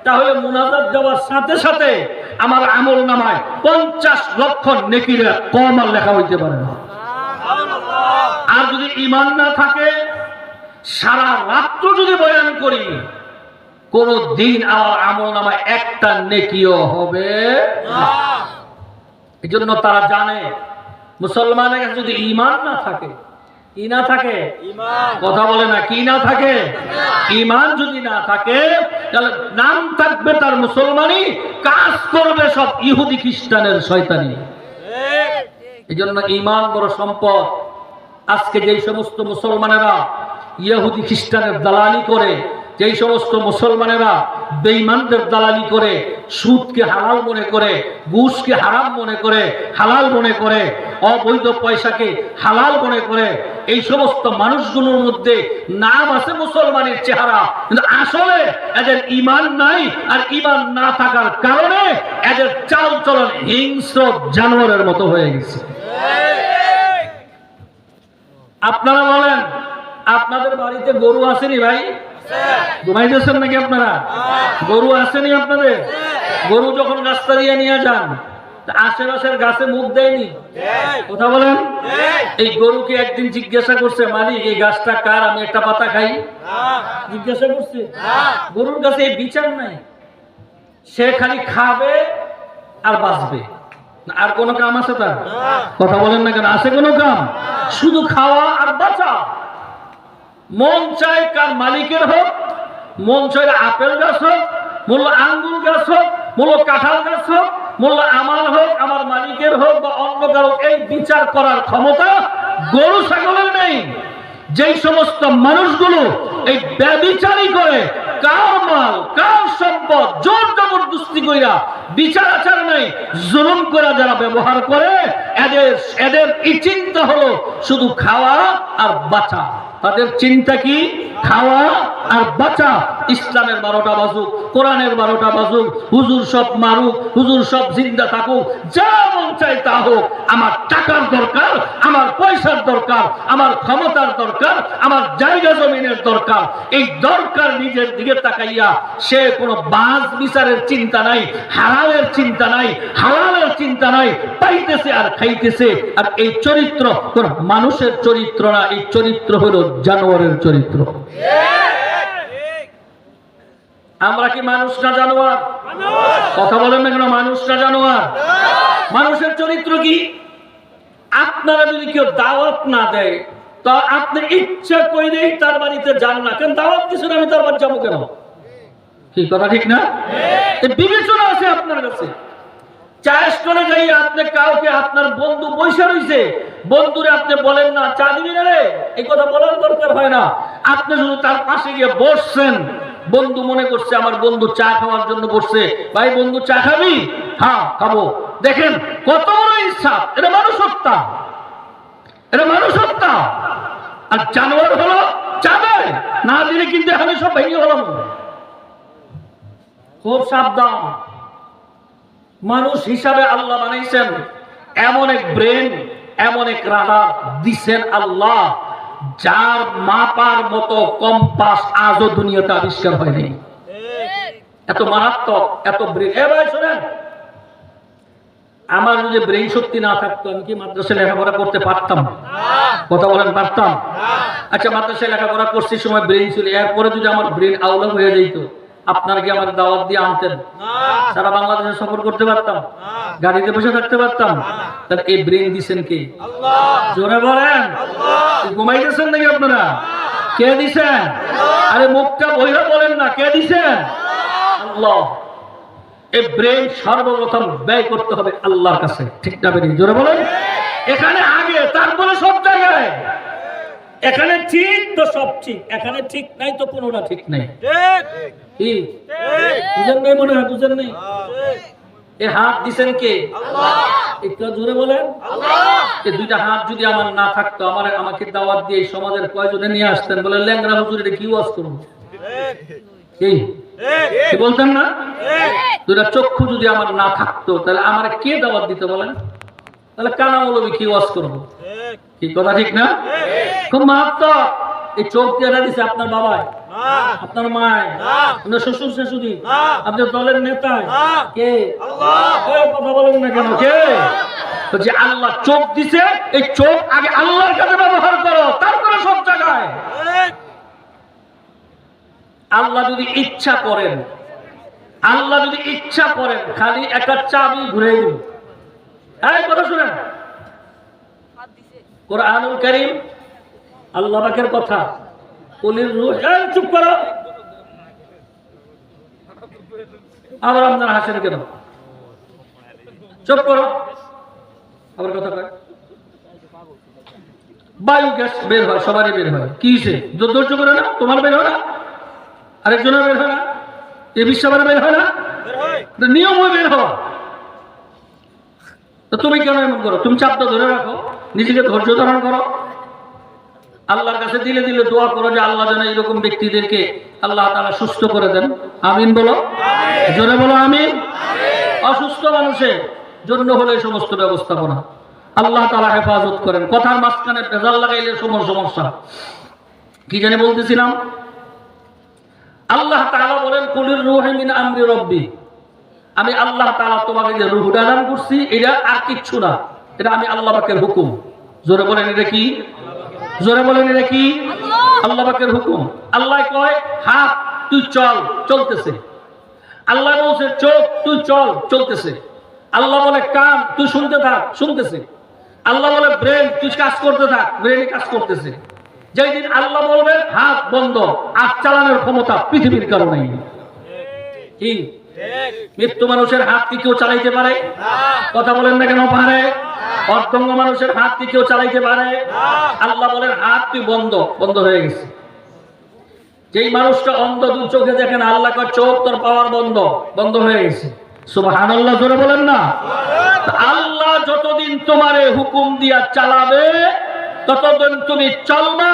তাহলে মুনাজাত দেওয়ার সাথে সাথে আমার আমল নামায় 50 লক্ষ নেকির কম আর লেখা হইতে পারে না। আর যদি ঈমান না থাকে, সারা রাত্র যদি বয়ান করি, কোন দিন আমার আমল নামায় একটা নেকিও হবে না। এই জন্য তারা জানে মুসলমানের কাছে যদি ঈমান না থাকে, কি না থাকে? কথা বলে না, কি না থাকে? ঈমান যদি না থাকে তাহলে নাম থাকবে তার মুসলমানি, কাজ করবে সব ইহুদি খ্রিস্টানের শয়তানি। এই জন্য ঈমান বড় সম্পদ। আজকে যেই সমস্ত মুসলমানেরা ইহুদি খ্রিস্টানের দালালি করে, যেই সমস্ত মুসলমানেরা বেঈমানদের দালালি করে, সুদকে হালাল মনে করে, ঘুষকে হারাম মনে করে, হালাল মনে করে, অবৈধ পয়সাকে হালাল মনে করে, এই সমস্ত মানুষগুলোর মধ্যে নাম আছে মুসলমানের চেহারা, কিন্তু আসলে এদের ঈমান নাই। আর ঈমান না থাকার কারণে এদের চাল চলন হিংস্র জানোয়ারের মতো হয়ে গেছে। আপনারা বলেন, আপনাদের বাড়িতে গরু আসেনি ভাই? ঘুমাইতেছেন নাকি আপনারা? গরু আসেনি আপনাদের? গরু যখন রাস্তা দিয়ে নিয়ে যান, আশেপাশের গাছে মুখ দেয়নি? কথা বলেন। এই গরুকে একদিন জিজ্ঞাসা করছে, মালিক এই গাছটা কার, আমি একটা পাতা খাই? জিজ্ঞাসা করছে? গরুর কাছে এই বিচার নাই, সে খালি খাবে আর বাঁচবে, আর কোনো কাম আছে তার? কথা বলেন না কেন? আছে কোনো কাম? শুধু খাওয়া আর বাঁচা। মন চায় কার মালিকের হোক, মন চায় আপেল গাছ হোক, মূল্য আঙ্গুর গাছ হোক, মূল্য কাঁঠাল গাছ হোক, মূল্য আমার হোক, আমার মালিকের হোক বা অন্য কারো, এই বিচার করার ক্ষমতা গরু ছাগলের নেই। যেই সমস্ত মানুষগুলো এই ব্যভিচারী করে, কার মাল কার সম্পদ জোর জবরদস্তি কইরা, বিচার আচার নাই, জুলুম করে যারা ব্যবহার করে, এদের এই চিন্তা হলো শুধু খাওয়া আর বাঁচা। তাদের চিন্তা কি? খাওয়া আর বাঁচা। ইসলামের 12টা বাজুক, কোরআনের 12টা বাজুক, হুজুর সব মারুক, হুজুর সব জিন্দা থাকুক, যা মন চাই তা হোক, আমার টাকার দরকার, আমার পয়সার দরকার, আমার ক্ষমতার দরকার, আমার জায়গা জমিনের দরকার। এই দরকার নিজের দিকে তাকাইয়া সে কোনো বাজ বিচারের চিন্তা নাই, হারামের চিন্তা নাই, হালালের চিন্তা নাই, পাইতেছে আর খাইতেছে। আর এই চরিত্র কোন মানুষের চরিত্র না, এই চরিত্র হলো জানোয়ারের চরিত্র। আমরা কি মানুষ না জানোয়ার? কথা বলেন না কেন? মানুষ না জানোয়ার? মানুষের চরিত্র কি? আপনারা যদি কেউ দাওয়াত না দেয়, তা আপনি ইচ্ছা কইলেই তার বাড়িতে যান না কেন? দাওয়াত দিচ্ছেন, আমি তার বাড়ি যাবো কেন? কি কথা ঠিক না? বিবেচনা আছে আপনার কাছে। চাষ করে যাই আপনি কাউকে, আপনার বন্ধু পয়সা রয়েছে, বন্ধুরে আপনি বলেন না চা দিবি না রে, এই কথা বলার দরকার হয় না। আপনি শুধু তার পাশে গিয়ে বসছেন, বন্ধু মনে করছে আমার বন্ধু চা খাওয়ার জন্য বসছে, ভাই বন্ধু চা খাবি? হ্যাঁ খাবো। দেখেন কত বড় ইচ্ছা! এটা মানুষ হত্যা, এটা মানুষ হত্যা। আর জানোয়ার হলো চাবে না দিলে কিন্তু এখানে সব ভেঙে হলাম। খুব সাবধান। মানুষ হিসাবে আল্লাহ বানাইছেন এমন এক ব্রেন, এমন এক রাডার দিছেন আল্লাহ, যার মাপার মতো কম্পাস আজও দুনিয়াতে আবিষ্কার হয়নি। এত মারাত্মক, এত ব্রেন। এবার শোনেন, আমার যদি ব্রেন শক্তি না থাকতো আমি কি মাদ্রাসায় লেখাপড়া করতে পারতাম? কথা বলেন, পারতাম? আচ্ছা, মাদ্রাসায় লেখাপড়া করছি সময় ব্রেন ছিল, এরপরে যদি আমার ব্রেন আউলা হয়ে যেত, আপনারা কি আমার দাওয়াত দিয়ে আনতেন? সারা বাংলাদেশে সফর করতে পারতাম? গাড়িতে বসে থাকতে পারতাম? তাহলে এই ব্রেন দিছেন কে? জোরে বলেন। ঘুমাইতেছেন নাকি আপনারা? কে দিছেন? আরে মুখটা বইরা বলেন না, কে দিছেন? আল্লাহ। এই ব্রেন সর্বপ্রথম ব্যয় করতে হবে আল্লাহর কাছে, ঠিক না? বেরিয়ে জোরে বলেন। এখানে আগে, তারপরে সব জায়গায়। এখানে ঠিক তো সব ঠিক, এখানে ঠিক নাই তো কোনোটা ঠিক নাই। কি বুঝেন নাই? মনে হয় বুঝেন নাই। এই হাত দিছেন কে? একটু জোরে বলেন। এই দুইটা হাত যদি আমার না থাকতো, আমাকে দাওয়াত দিয়ে সমাজের কয়জনে নিয়ে আসতেন? বলে ল্যাংরা হুজুর এটা কি ওয়াজ করবো? কি বলতেন না? দুইটা চক্ষু যদি আমার না থাকতো, তাহলে আমার কে দাওয়াত দিতে বলেন? তাহলে কানা মৌলবী কি ওয়াজ করবো? কি কথা ঠিক না? খুব মারাত্মক। এই চোখ দিয়ে দিছে আপনার বাবায়, আপনার মায়, আপনার শ্বশুর শাশুড়ি, আপনার দলের নেতা কে? কথা বলেন না কেন? কে? যে আল্লাহ চোখ দিছে, এই চোখ আগে আল্লাহর কাছে ব্যবহার করো, তারপরে সব জায়গায়। আল্লাহ যদি ইচ্ছা করেন, আল্লাহ যদি ইচ্ছা করেন, খালি একটা চাবি ঘুরে দিন। এই কথা শুনেন, কুরআনুল কারীম আল্লাহ পাকের কথা। কুলির রূহ, চুপ করো। আবার আপনারা হাসেন কেন? চুপ করো। আবার কথা কয়। বায়ু গ্যাস বের হয়, সবারই বের হয়। কি হয়েছে? ধৈর্য করে না? তোমার বের হয় না? আরেকজনের বের হয় না? এ বিশ্ববারে বের হয় না? নিয়ম হয়ে বের হওয়া। তো তুমি কেন এমন করো? তুমি চাপটা ধরে রাখো, নিজেকে ধৈর্য ধারণ করো। আল্লাহর কাছে দিলে দিলে দোয়া করো যে আল্লাহ যেন এরকম ব্যক্তিদেরকে আল্লাহ তাআলা সুস্থ করে দেন। আমিন বলো, জোরে বলো আমিন। অসুস্থ মানুষের জন্য হলে সমস্ত ব্যবস্থাপনা আল্লাহ তাআলা হেফাজত করেন। কথার মাঝখানে ভেজাল লাগাইলে সমস্যা। কি জানি বলতেছিলাম? আল্লাহ তাআলা বলেন কুলির রূহু মিন আমরি রাব্বি, আমি আল্লাহ তাআলা তোমাকে যে রূহ দান করছি এটা আর কিচ্ছু না, এটা আমি আল্লাহ পাকের হুকুম। জোরে বলেন এটা কি? জোরে বলেন এটা কি? আল্লাহ পাকের হুকুম। আল্লাহ কয় হাত তুই চল, চলতেছে। আল্লাহ বলছে চোখ তুই চল, চলতেছে। আল্লাহ বলে কান তুই শুনতে থাক, শুনতেছে। আল্লাহ বলে ব্রেন তুই কাজ করতে থাক, ব্রেনে কাজ করতেছে। যেই দিন আল্লাহ বলবেন হাত বন্ধ, আর চালানোর ক্ষমতা পৃথিবীর কারো নাই। কি মৃত্যু মানুষের হাত কি কেউ চালাইতে পারে? কথা বলেন না কেন পারে? অর্ধঙ্গ মানুষের হাত কি কেউ চালাইতে পারে? আল্লাহ বলেন হাত তুই বন্ধ, বন্ধ হয়ে গেছে। যেই মানুষটা অন্ধ, দু চোখে দেখেন, আল্লাহ কয় চোখ তোর পাওয়ার বন্ধ, বন্ধ হয়ে গেছে। সুবহানাল্লাহ জোরে বলেন না। আল্লাহ যতদিন তোমারে হুকুম দিয়া চালাবে ততদিন তুমি চলবা।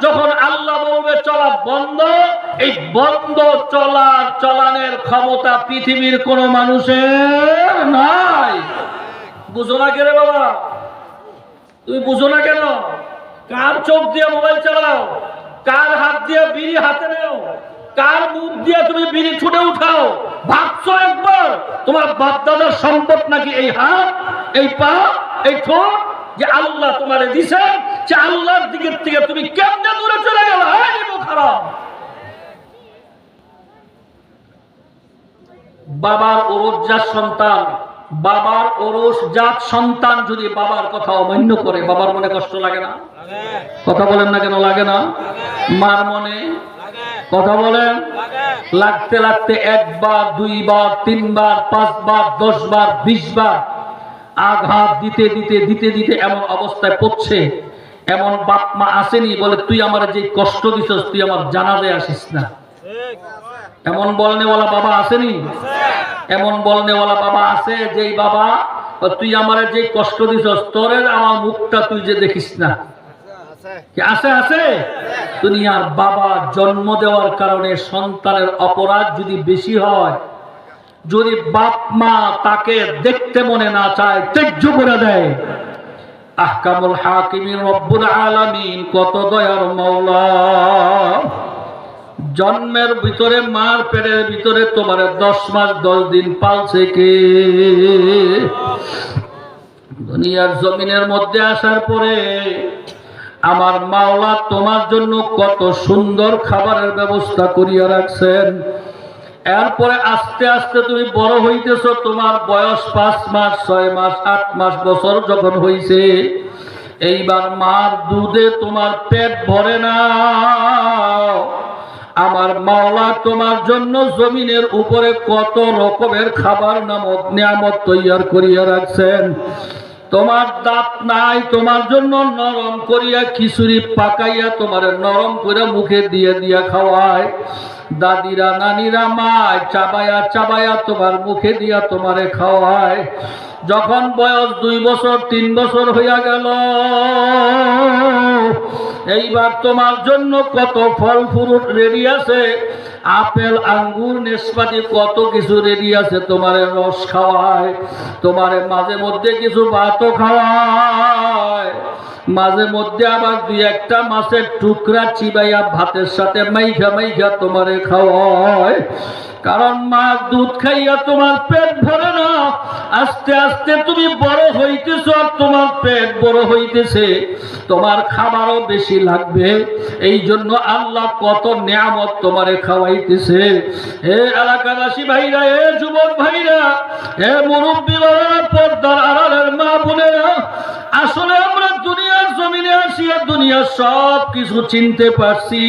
যখন আল্লাহ বলবে চলা বন্ধ, এই বন্ধ চলানের ক্ষমতা পৃথিবীর কোন মানুষের নাই। বুঝো না কেন বাবা? তুমি বুঝো না কেন? কার চোখ দিয়ে মোবাইল চালাও? কার হাত দিয়ে বিড়ি হাতে নাও? কার মুখ দিয়ে তুমি বিড়ি ছুটে উঠাও? ভাবছো একবার তোমার বাপ দাদার সম্পদ নাকি এই হাত, এই পা, এই ঠোঁট যে আল্লাহ তোমারে দিছেন? যে আল্লাহর দিকের থেকে তুমি কেমনে দূরে চলে গেল? খারাপ। বাবার ওরসজাত সন্তান, বাবার ওরসজাত সন্তান যদি বাবার কথা অমান্য করে, বাবার মনে কষ্ট লাগে না? কথা বলেন না কেন লাগে না? মার মনে কথা বলেন লাগতে লাগতে একবার, দুইবার, তিনবার, পাঁচবার, 10 বার, 20 বার আঘাত দিতে দিতে দিতে দিতে এমন অবস্থায় পড়ছে। এমন বাপ মা আসেনি বলে তুই আমার যে কষ্ট দিছস তুই আমার জানাজায় আসিস না? এমন বলনেওয়ালা বাবা আসেনি? এমন বলনেওয়ালা বাবা আছে যেই বাবা তুই আমার যে কষ্ট দিছস তোরে আমার মুখটা তুই যে দেখিস না? আছে আছে। দুনিয়ার বাবা জন্ম দেওয়ার কারণে সন্তানের অপরাধ যদি বেশি হয়, যদি বাপ মা তাকে দেখতে মনে না চায়, ত্যায্য করে দেয়, আহকামুল হাকিমিন রব্বুল আলামিন কত দয়ার মাওলা। জন্মের ভিতরে মার পেটের ভিতরে তোমার 10 মাস 10 দিন পালছে কে? দুনিয়ার জমিনের মধ্যে আসার পরে আমার মাওলা তোমার জন্য কত সুন্দর খাবারের ব্যবস্থা করিয়া রাখছেন। এরপরে আস্তে আস্তে তুমি বড় হইতেছো, তোমার বয়স 5 মাস 6 মাস 8 মাস বছর যখন হইছে, এইবার মার দুধে তোমার পেট ভরে না। আমার মাওলা তোমার জন্য জমিনের উপরে কত রকমের খাবার নামক নিয়ামত তৈয়ার করিয়া রাখছেন। তোমার দাঁত নাই, তোমার জন্য নরম করিয়া খিচুড়ি পাকাইয়া তোমার নরম করে মুখে দিয়ে দিয়া খাওয়ায়। দাদিরা নানিরা মায় চাবায়া চাবায়া তোমার মুখে দিয়া তোমারে খাওয়ায়। যখন বয়স 2 বছর 3 বছর হইয়া গেল, এইবার তোমার জন্য কত ফল ফ্রুট রেডি আছে, আপেল আঙ্গুর নেসপাতি কত কিছু রেডি আছে, তোমারে রস খাওয়ায়, তোমারে মাঝে মধ্যে কিছু ভাতও খাওয়ায়, মাঝে মধ্যে আবার 2-1টা মাছের টুকরা চিবাইয়া ভাতের সাথে মাইখা মাইখা তোমারে খাওয়ায়। কারণ মা দুধ খাইয়া তোমার পেট ভরে না। আস্তে আস্তে তুমি বড় হইতেছ, আর তোমার পেট বড় হইতেছে, তোমার খাবারও বেশি লাগবে। এই জন্য আল্লাহ কত নিয়ামত তোমারে খাওয়াইতেছে। হে এলাকাবাসী ভাইরা, হে যুবক ভাইরা, হে মুরব্বী বাবারা, পর্দার আড়ালের মা বোনেরা, আসলে আমরা দুনিয়ার জমিনে আসিয়া দুনিয়ার সব কিছু চিনতে পারছি।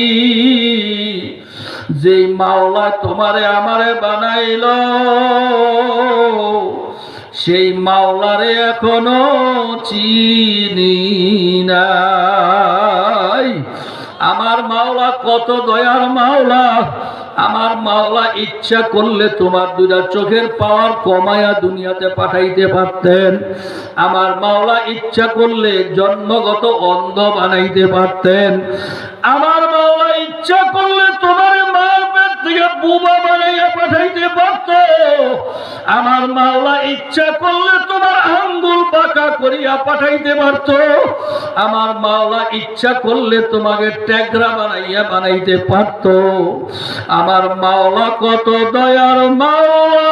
যেই মাওলা তোমারে আমারে বানাইল, সেই মাওলারে এখনো চিনি নাই। আমার মাওলা কত দয়ার মাওলা। আমার মাওলা ইচ্ছা করলে তোমার 2টা চোখের পাওয়ার কমায়া দুনিয়াতে পাঠাইতে পারতেন। আমার মাওলা ইচ্ছা করলে জন্মগত অন্ধ বানাইতে পারতেন। আমার মাওলা ইচ্ছা করলে তোমার মার পেট থেকে বুবা বানাইয়া পাঠাইতে পারত। আমার মাওলা ইচ্ছা করলে তোমার আঙ্গুল বাঁকা করিয়া পাঠাইতে পারত। আমার মাওলা ইচ্ছা করলে তোমাকে ট্যাগরা বানাইতে পারত। আমার মাওলা কত দয়ার মাওলা।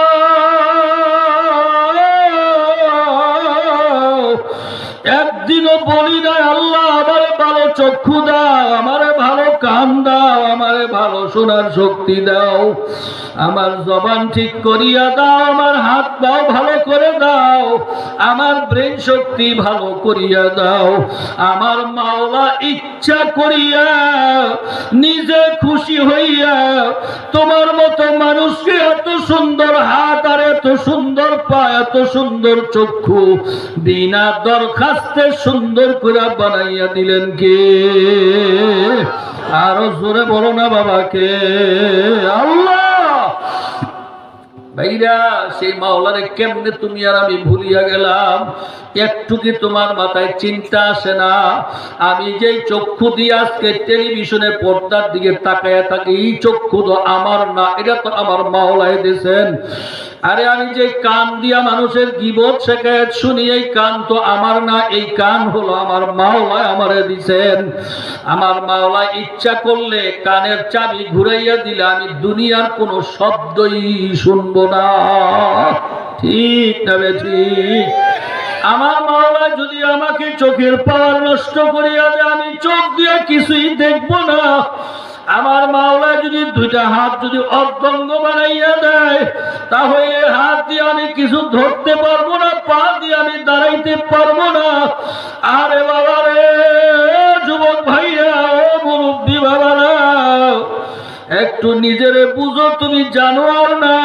একদিনও বলি নাই আল্লাহ আমারে ভালো চক্ষু দাও, আমারে ভালো কান দাও, আমারে ভালো শোনার শক্তি দাও, আমার জবান ঠিক করিয়া দাও, আমার হাত পাও ভালো করে দাও, আমার ব্রেন শক্তি ভালো করিয়া দাও। আমার মাওলা ইচ্ছা করিয়া নিজে খুশি হইয়া তোমার মতো মানুষকে এত সুন্দর হাত আর এত সুন্দর পা এত সুন্দর চক্ষু বিনা দরখাস্তে সুন্দর করে বানাইয়া দিলেন কে? আরো জোরে বলো না বাবাকে। আল্লাহ। ভাইরা, সেই মাওলারে কেমনে তুমি আর আমি ভুলিয়া গেলাম? একটু কি তোমার মাথায় চিন্তা আসে না? আমি যেই চক্ষু দিয়ে আজকে টেলিভিশনে পর্দার দিকে তাকায়া থাকি, এই চক্ষু তো আমার না, এটা তো আমার মাওলাই দিয়েছেন। আরে আমি যে কান দিয়া মানুষের গীবত শেখায়ত শুনি, এই কান তো আমার না, এই কান হলো আমার মাওলাই আমারে দিয়েছেন। আমার মাওলা ইচ্ছা করলে কানের চাবি ঘুরাইয়া দিলে আমি দুনিয়ার কোনো শব্দই শুনবো না। ঠিক না ঠিক? আমার মাওলা যদি আমাকে চোখের পাওয়ার নষ্ট করিয়া দেয়, আমি চোখ দিয়ে কিছুই দেখবো না। আমার মাওলা যদি দুইটা হাত যদি অর্ধঙ্গ বানাইয়া দেয়, তাহলে হাত দিয়ে আমি কিছু ধরতে পারবো না, পা দিয়ে আমি দাঁড়াইতে পারবো না। আরে বাবা রে, যুবক ভাইয়া, ও মুরব্বী বাবারা, একটু নিজেরে বুঝো। তুমি জানোয়ার না,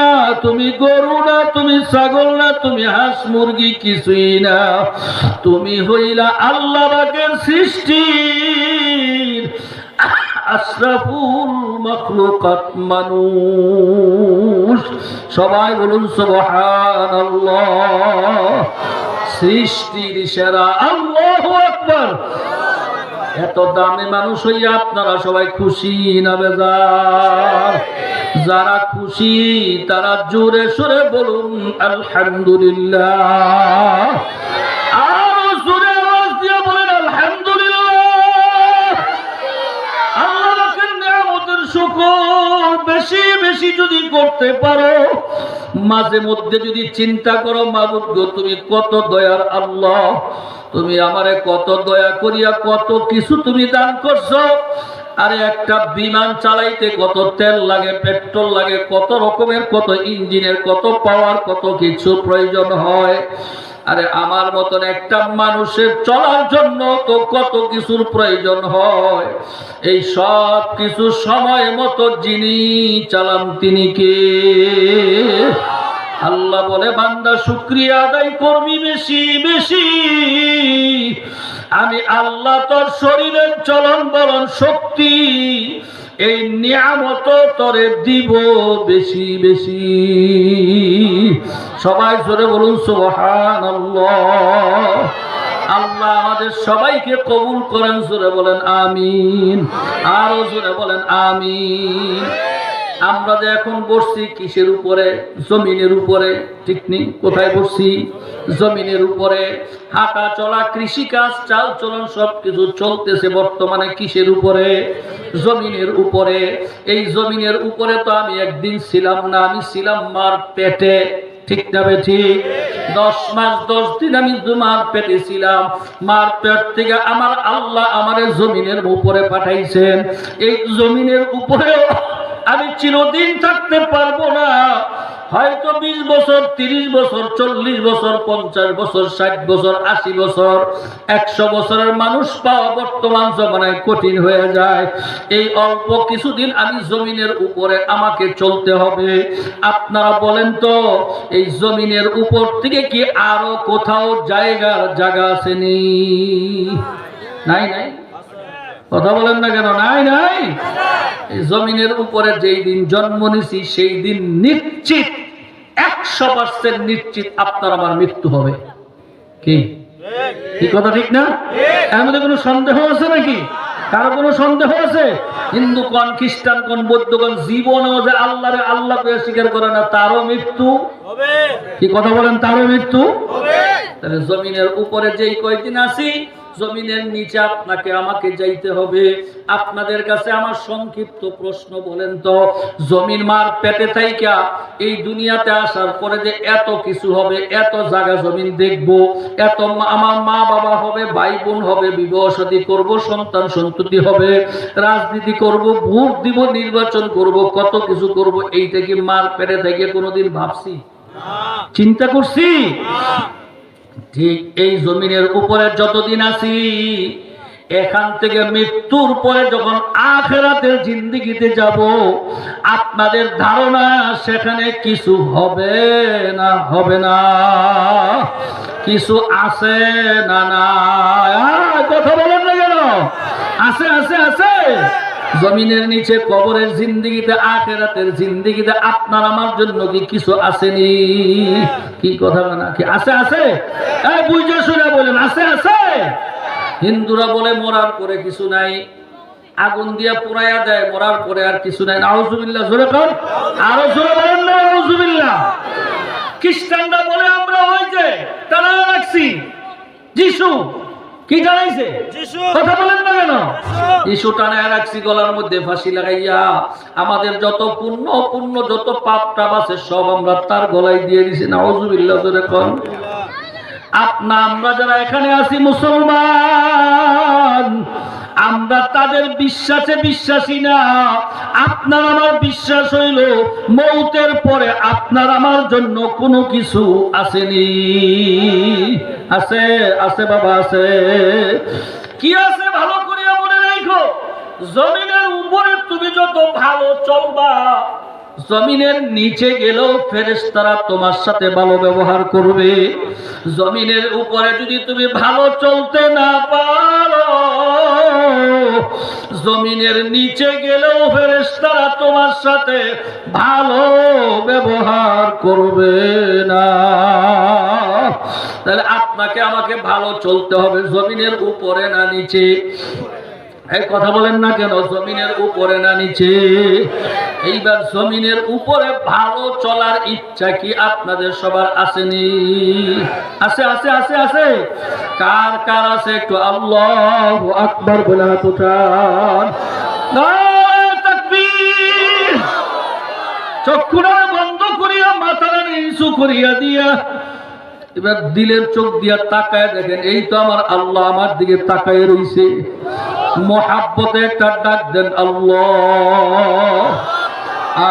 তুমি গরু না, তুমি ছাগল না, তুমি হাঁস মুরগি কিছুই না। তুমি হইলা আল্লাহ পাকের সৃষ্টি, আশরাফুল মাখলুকাত মানুষ। সবাই বলুন সুবহানাল্লাহ। সৃষ্টির সেরা, আল্লাহু আকবার। এত দামি মানুষ হইয়া আপনারা সবাই খুশি না বেজার? যারা খুশি তারা জোরে সোরে বলুন আলহামদুলিল্লাহ। আরো জোরে আওয়াজ দিয়ে বলেন আলহামদুলিল্লাহ। আল্লাহর নিয়ামতের শুকর বেশি বেশি যদি করতে পারো, মাঝে মধ্যে যদি চিন্তা করো, মাবুদ গো তুমি কত দয়ার আল্লাহ, তুমি আমারে কত দয়া করিয়া কত কিছু তুমি দান করছো। আরে একটা বিমান চালাইতে কত তেল লাগে, পেট্রোল লাগে, কত রকমের, কত ইঞ্জিনের, কত পাওয়ার, কত কিছু প্রয়োজন হয়। আরে আমার মতন একটা মানুষের চলার জন্য তো কত কিছুর প্রয়োজন হয়। এই সব কিছু সময় মতো যিনি চালান তিনি কে? আল্লাহ বলে, বান্দা শুকরিয়া আদায় করবি বেশি বেশি, আমি আল্লাহ তোর শরীরের চলন বলন শক্তি এই নিয়ামত তোরে দিব বেশি বেশি। সবাই জোরে বলুন সুবহানাল্লাহ। আল্লাহ আমাদের সবাইকে কবুল করেন। জোরে বলেন আমিন। আরো জোরে বলেন আমিন। আমরা যে এখন বসছি কিসের উপরে? জমিনের উপরে, ঠিক নেই? কোথায় বসছি? জমিনের উপরে। হাঁটা চলা, কৃষিকাজ, চাল চলন সবকিছু চলতেছে বর্তমানে কিসের উপরে? জমিনের উপরে। এই জমিনের উপরে তো আমি একদিন ছিলাম না, আমি ছিলাম মার পেটে। ঠিক না ঠিক? 10 মাস 10 দিন আমি মার পেটে ছিলাম। মার পেট থেকে আমার আল্লাহ আমারে জমিনের উপরে পাঠাইছেন। এই জমিনের উপরে আমি চিরদিন থাকতে পারবো না। হয়তো 20 বছর, 30 বছর, 40 বছর, 50 বছর, 60 বছর, 80 বছর, 100 বছরের মানুষ পাওয়া বর্তমান জমানায় কঠিন হয়ে যায়। এই অল্প কিছুদিন আমি জমিনের উপরে আমাকে চলতে হবে। আপনারা বলেন তো, এই জমিনের উপর থেকে কি আরো কোথাও জায়গা আছে? নাই? কথা বলেন না কেন? নাই। এই জমিনের উপরে যেই দিন জন্ম নিছি সেই দিন নিশ্চিত 100% নিশ্চিত আপনার আমার মৃত্যু হবে। কি কথা ঠিক না? এর মধ্যে কোনো সন্দেহ আছে নাকি? কারো কোনো সন্দেহ আছে? হিন্দু কোন, খ্রিস্টান কোন, বৌদ্ধ কোন, জীবনেও যে আল্লাহরে আল্লাহ পেয়ে স্বীকার করে না তারও মৃত্যু হবে। কি কথা বলেন? তারও মৃত্যু হবে। তাহলে জমিনের উপরে যেই কয়দিন আছি, জমিনের নিচে আপনাকে আমাকে যাইতে হবে। আপনাদের কাছে আমার সংক্ষিপ্ত প্রশ্ন, বলেন তো, জমিন মার পেটে থাইকা এই দুনিয়াতে আসার পরে যে এত কিছু হবে, এত জায়গা জমিন দেখবো, এত আমার মা বাবা হবে, ভাই বোন হবে, বিবাহ শাদী করবো, সন্তান সন্ততি হবে, রাজনীতি করব, ভোট দিব, নির্বাচন করব, কত কিছু করব, এইটা কি মার পেটে থেকে কোনোদিন ভাবছি, চিন্তা করছি? ঠিক এই জমিনের উপরে যতদিন আছি, এখান থেকে মৃত্যুর পরে যখন আখিরাতের জিন্দেগিতে যাব, আপনাদের ধারণা সেখানে কিছু হবে না হবে না? কিছু আছে না না? কথা বলেন না কেন? আছে আছে আছে। জমিনের নিচে কবরের জিন্দেগিতে, আখিরাতের জিন্দেগিতে আপনার আমার জন্য কি কিছু আসেনি? কি কথা না? কি আছে আছে? এই বুঝে শুনে বলেন, আছে আছে। হিন্দুরা বলে মরার পরে কিছু নাই, আগুন দিয়া পুরাইয়া দেয়, মরার পরে আর কিছু নাই। নাউজুবিল্লাহ, জোরে কর, আরো জোরে বলেন না নাউজুবিল্লাহ। খ্রিস্টানরা বলে আমরা ওই যে টানা রাখছি যিশু, কি জানাইছে? কথা বলেন না কেন? যিশু টানায় রাখছি গলার মধ্যে ফাঁসি লাগাইয়া, আমাদের যত পুণ্য পুণ্য যত পাপ টাপ আছে সব আমরা তার গলায় দিয়ে দিছি। নাউজুবিল্লাহ, জোরে কর। আমরা যারা এখানে আছি মুসলমান, আমরা তাদের বিশ্বাসে বিশ্বাসী না। আপনার আমার বিশ্বাস হইল মৌতের পরে আপনার আমার জন্য কোনো কিছু আসেনি। আছে আছে বাবা, আছে। কি আছে? ভালো করিয়া মনে রাখো, জমিনের উপরে তুমি যত ভালো চলবা, জমিনের নিচে গেলেও ফেরেশতারা তোমার সাথে ভালো ব্যবহার করবে। জমিনের উপরে যদি তুমি ভালো চলতে না পারো, জমিনের নিচে গেলেও ফেরেশতারা তোমার সাথে ভালো ব্যবহার করবে না। তাহলে আপনাকে আমাকে ভালো চলতে হবে, জমিনের উপরে না নিচে? এই কথা বলেন না কেন? জমিনের উপরে না নিচে? এইবার জমিনের উপরে ভালো চলার ইচ্ছা কি আপনাদের সবার আসেনি? আছে আছে আছে আছে। কার কার আছে? একটু আল্লাহু আকবার বলে হাত উঠান। নারে তাকবীর। চক্ষুটা বন্ধ করিয়া মাথাটা নিচু করিয়া দিয়া এবার দিলের চোখ দিয়া তাকায় দেখেন, এই তো আমার আল্লাহ আমার দিকে তাকায় রইছে। মোহাব্বতে একটা ডাক দেন আল্লাহ।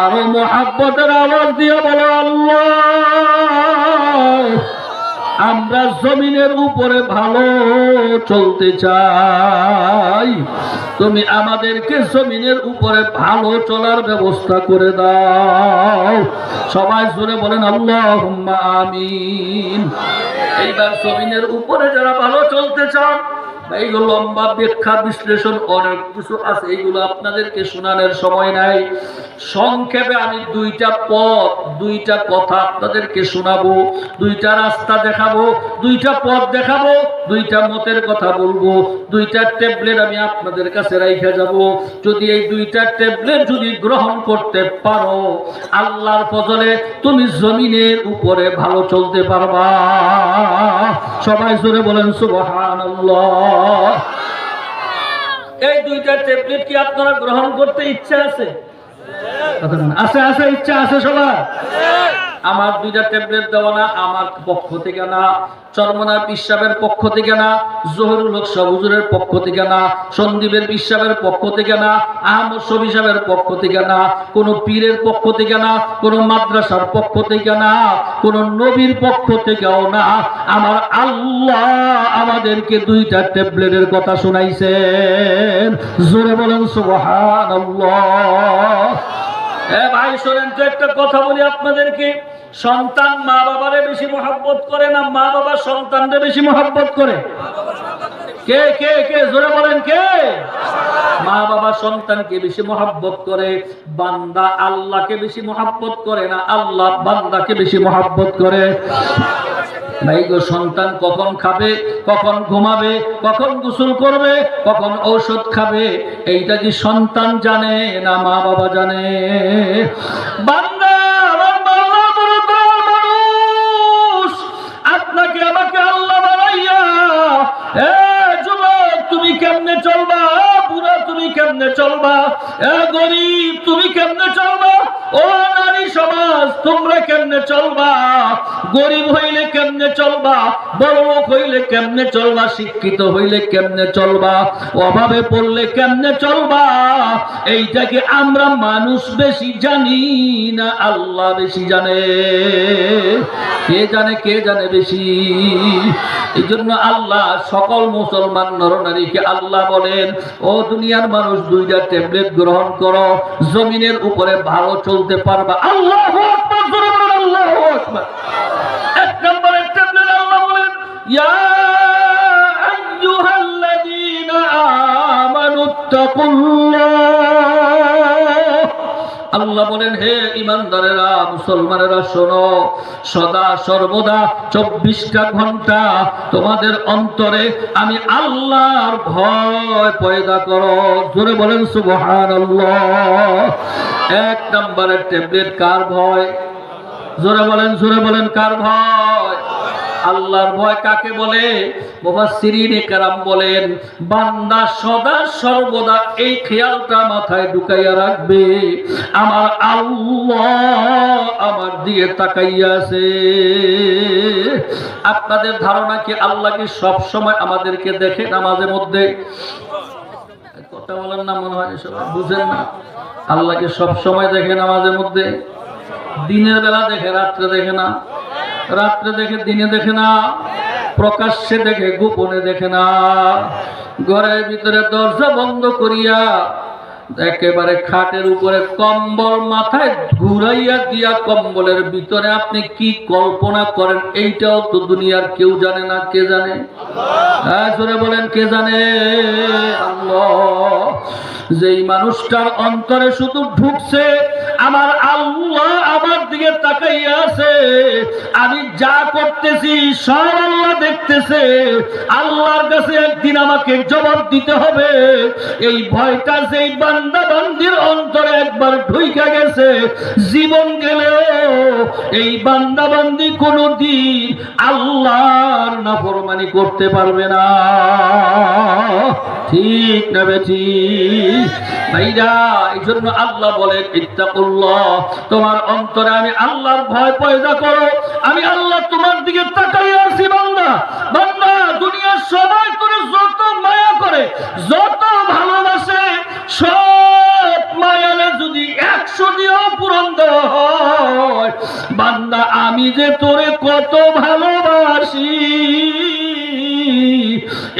আরো মোহাব্বতের আওয়াজ দিয়ে বলো আল্লাহ। আমরা জমিনের উপরে ভালো চলতে চাই, তুমি আমাদেরকে জমিনের উপরে ভালো চলার ব্যবস্থা করে দাও। সবাই জোরে বলেন আল্লাহুম্মা আমিন। এইবার জমিনের উপরে যারা ভালো চলতে চান, এইগুলো লম্বা ব্যাখ্যা বিশ্লেষণ অনেক কিছু আছে, এইগুলো আপনাদেরকে শোনানোর সময় নাই। সংক্ষেপে আমি দুইটা পথ, দুইটা কথা আপনাদেরকে শোনাবো, দুইটা রাস্তা দেখাবো, দুইটা পথ দেখাবো, দুইটা মতের কথা বলবো, দুইটা ট্যাবলেট আমি আপনাদের কাছে রাইখা যাব। যদি এই দুইটা ট্যাবলেট যদি গ্রহণ করতে পারো, আল্লাহর ফজলে তুমি জমিনের উপরে ভালো চলতে পারবা। সবাই জোরে বলেন সুবহানাল্লাহ। এই দুইটা ট্যাবলেট কি আপনারা গ্রহণ করতে ইচ্ছা আছে? আছে আছে, ইচ্ছা আছে সবার? আমার দুইটা ট্যাবলেট দেওয়া না আমার পক্ষ থেকে না, চরমনার পিসাবের পক্ষ থেকে না, জহুরুল হক হুজুরের পক্ষ থেকে না, সন্দীপের পিসাবের পক্ষ থেকে না, আহমদ শফি সাহেবের পক্ষ থেকে না, কোন পীরের পক্ষ থেকে না, কোন মাদ্রাসার পক্ষ থেকে না, কোন নবীর পক্ষ থেকেও না। আমার আল্লাহ আমাদেরকে দুইটা ট্যাবলেটের কথা শোনাইছেন। জোরে বলেন সুবহানাল্লাহ। ভাই শোনেন তো, একটা কথা বলি আপনাদেরকে। সন্তান মা বাবারে বেশি মহব্বত করে না মা বাবা সন্তানরে বেশি মহব্বত করে? কে কে কে জোরে বলেন কে? মা বাবা সন্তানকে বেশি মহব্বত করে, বান্দা আল্লাহকে বেশি মহব্বত করে না আল্লাহ বান্দাকে বেশি মহব্বত করে? ভাই গো, সন্তান কখন খাবে, কখন ঘুমাবে, কখন গোসল করবে, কখন ঔষধ খাবে, এইটা কি সন্তান জানে না মা বাবা জানে? বান্দা, আমার বাংলা বড় দয়ার মানুষ, আপনাকে আমাকে আল্লাহ বানাইয়া, এ যুবক তুমি কেমনে চলবা, বুড়া তুমি কেমনে চলবা, এ গরিব তুমি কেমনে চলবা, ও নারী সমাজ তোমরা কেমনে চলবা, গরিব হইলে কেমনে চলবা, বড়লোক হইলে কেমনে চলবা, শিক্ষিত হইলে কেমনে চলবা, অভাবে পড়লে কেমনে চলবা, এইটাকে আমরা মানুষ বেশি জানি না আল্লাহ বেশি জানে? কে জানে, কে জানে বেশি? এই জন্য আল্লাহ সকল মুসলমান নরনারীকে আল্লাহ বলেন, ও দুনিয়ার মানুষ, দুইটা ট্যাবলেট গ্রহণ করো, জমিনের উপরে ভালো চলতে পারবা। আল্লাহু আকবার, জোরে বলেন আল্লাহু আকবার। এক নম্বরের ট্যাবলেট আল্লাহ বলেন, ইয়া আইয়ুহাল্লাযীনা আমানুত্তাকুল্লাহ। আল্লাহ বলেন, হে ঈমানদারেরা, মুসলমানেরা শোনো, সদা সর্বদা 24টা ঘন্টা তোমাদের অন্তরে আমি আল্লাহর ভয় পয়দা করো। জোরে বলেন সুবহানাল্লাহ। এক নম্বরের ট্যাবলেট কার ভয়? জোরে বলেন, জোরে বলেন, কার ভয়? আল্লাহর ভয় কাকে বলে? মুফাসসিরিনে কেরাম বলেন, বান্দা সদা সর্বদা এই খেয়ালটা মাথায় ঢুকাইয়া রাখবে, আমার আল্লাহ আমার দিকে তাকাইয়া আছে। আপনাদের ধারণা কি আল্লাহ কি সব সময় আমাদেরকে দেখে না? মাঝে মধ্যে কথা বলেন না, মনে হয় সবাই বুঝেন না। আল্লাহকে সব সময় দেখে না, মাঝে মধ্যে দিনের বেলা দেখে, রাত্রে দেখে না, রাত্রে দেখে, দিনে দেখে না, প্রকাশ্যে দেখে, গোপনে দেখে না। ঘরের ভিতরে দরজা বন্ধ করিয়া একেবারে খাটের উপরে কম্বল মাথায় ঘুরাইয়া দিয়া কম্বলের ভিতরে আপনি কি কল্পনা করেন, এইটাও তো দুনিয়ার কেউ জানে না। কে জানে? হ্যাঁ, জোরে বলেন, কে জানে? আল্লাহ। যেই মানুষটার অন্তরে শুধু ঢুকছে আমার আল্লাহ আমার দিকে তাকাইয়া আছে, আমি যা করতেছি সব আল্লাহ দেখতেছে, আল্লাহর কাছে একদিন আমাকে জবাব দিতে হবে, এই ভয়টা যেই বান্দা বান্দির অন্তরে একবার ঢুইকা গেছে, জীবন গেলেও এই বান্দা বান্দি কোনদিন আল্লাহর নাফরমানি করতে পারবে না। ঠিক না বেঠিক? ভাইরা, এই জন্য আল্লাহ বলেন, ইত্তাকুল্লাহ, তোমার অন্তরে আমি আল্লাহর ভয় পয়দা করো, আমি আল্লাহ তোমার দিকে তাকাইয়া আছি। বান্দা, বান্দা, দুনিয়ার সবাই করে যত মায়া করে, যত ভালোবাসে, সব মায়ালে যদি 100 দিয়েও পূরণ দেওয়া হয়, বান্দা আমি যে তোরে কত ভালোবাসি,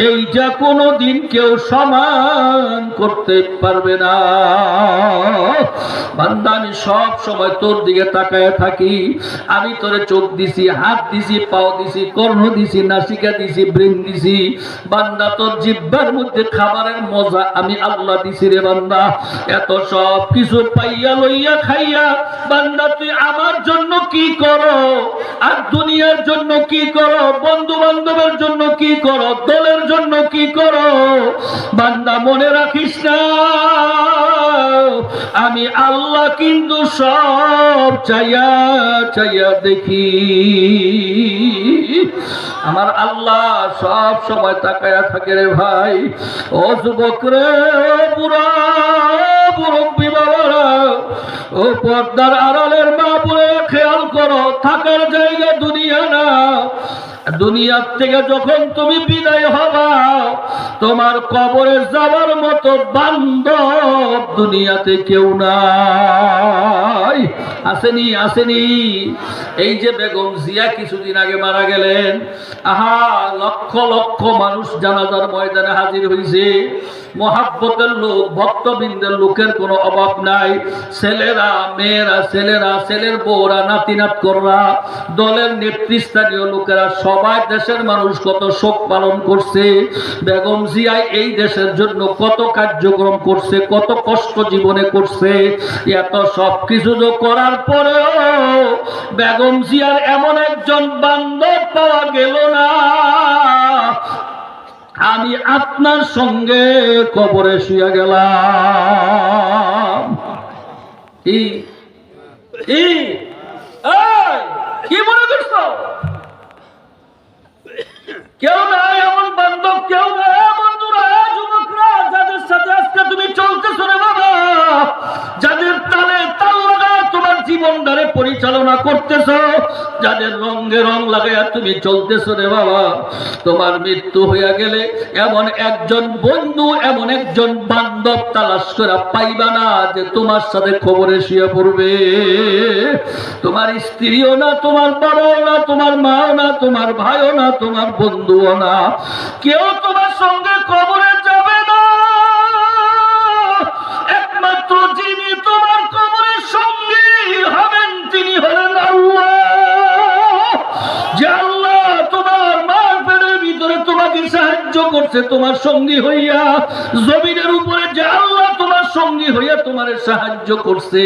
এইটা কোনোদিন কেউ সমান করতে পারবে না। বান্দা, আমি সব সময় তোর দিকে তাকায় থাকি, আমি তোরে চোখ দিছি, হাত দিছি, পাও দিছি, কর্ণ দিছি, নাসিকা দিছি, ব্রেন দিছি। বান্দা, তোর জিহ্বার মধ্যে খাবারের মজা আমি আল্লাহ দিছি রে বান্দা। এত সব কিছু পাইয়া লইয়া খাইয়া বান্দা তুই আমার জন্য কি করো, আর দুনিয়ার জন্য কি করো, বন্ধু বান্ধবের জন্য কি করো, দলের জন্য কি করো? বান্দা, মনে রাখিস না, আমি আল্লাহ কিন্তু সব চাইয়া চাইয়া দেখি। আমার আল্লাহ সব সময় তাকায়া থাকে রে ভাই। ও যুবক রে, বুড়া মুরব্বী বাবারা, ও পর্দার আড়ালের মা বলে খেয়াল করো, থাকার জায়গা দুনিয়া না। দুনিয়ার থেকে যখন তুমি বিদায় হবা, তোমার কবরে যাওয়ার মতো বান্ধব দুনিয়াতে কেউ নাই। আসেনি? আসেনি? এই যে বেগম জিয়া কিছুদিন আগে মারা গেলেন, আহা, লক্ষ লক্ষ মানুষ জানাজার ময়দানে হাজির হয়েছে। মহাব্বতের লোক, ভক্তবৃন্দের লোকের কোনো অভাব নাই। ছেলেরা, মেয়েরা, ছেলেরা, ছেলের বউরা, নাতি নাতকররা, দলের নেতৃস্থানীয় লোকেরা, সবাই, দেশের মানুষ কত শোক পালন করছে। বেগম জিয়া এই দেশের জন্য কত কার্যক্রম করছে, কত কষ্ট জীবনে করছে। এত সব কিছু করার পরেও বেগম জিয়ার এমন একজন বান্ধব পাওয়া গেল না, আমি আপনার সঙ্গে কবরে শুয়ে গেলাম। কি মনে করছো? কেউ নাই এমন বান্ধব, কেউ নাই বন্ধুরা, যুবকরা যাদের সাথে আজকে তুমি চলতেছো রে বাবা, যাদের তালে তাল লাগায় তোমার জীবনটারে পরিচালনা করতেছো, যাদের রঙে রং লাগায় তুমি চলতেছো রে বাবা, তোমার মৃত্যু হইয়া গেলে এমন একজন বন্ধু, এমন একজন বান্ধব তালাশ করে পাইবা না যে তোমার সাথে খবরে শুয়ে পড়বে। তোমার স্ত্রীও না, তোমার বাবাও না, তোমার মাও না, তোমার ভাইও না, তোমার বন্ধুও না, কেউ তোমার সঙ্গে কবরে যাবে না। একমাত্র যিনি তোমার কবরের সঙ্গী হবেন তিনি হলেন আল্লাহ। যে আল্লাহ তোমার মার পেটের ভিতরে তোমাকে সাহায্য করছে তোমার সঙ্গী হইয়া, জমিনের উপরে যে আল্লাহ তোমার সঙ্গী হইয়া তোমার সাহায্য করছে,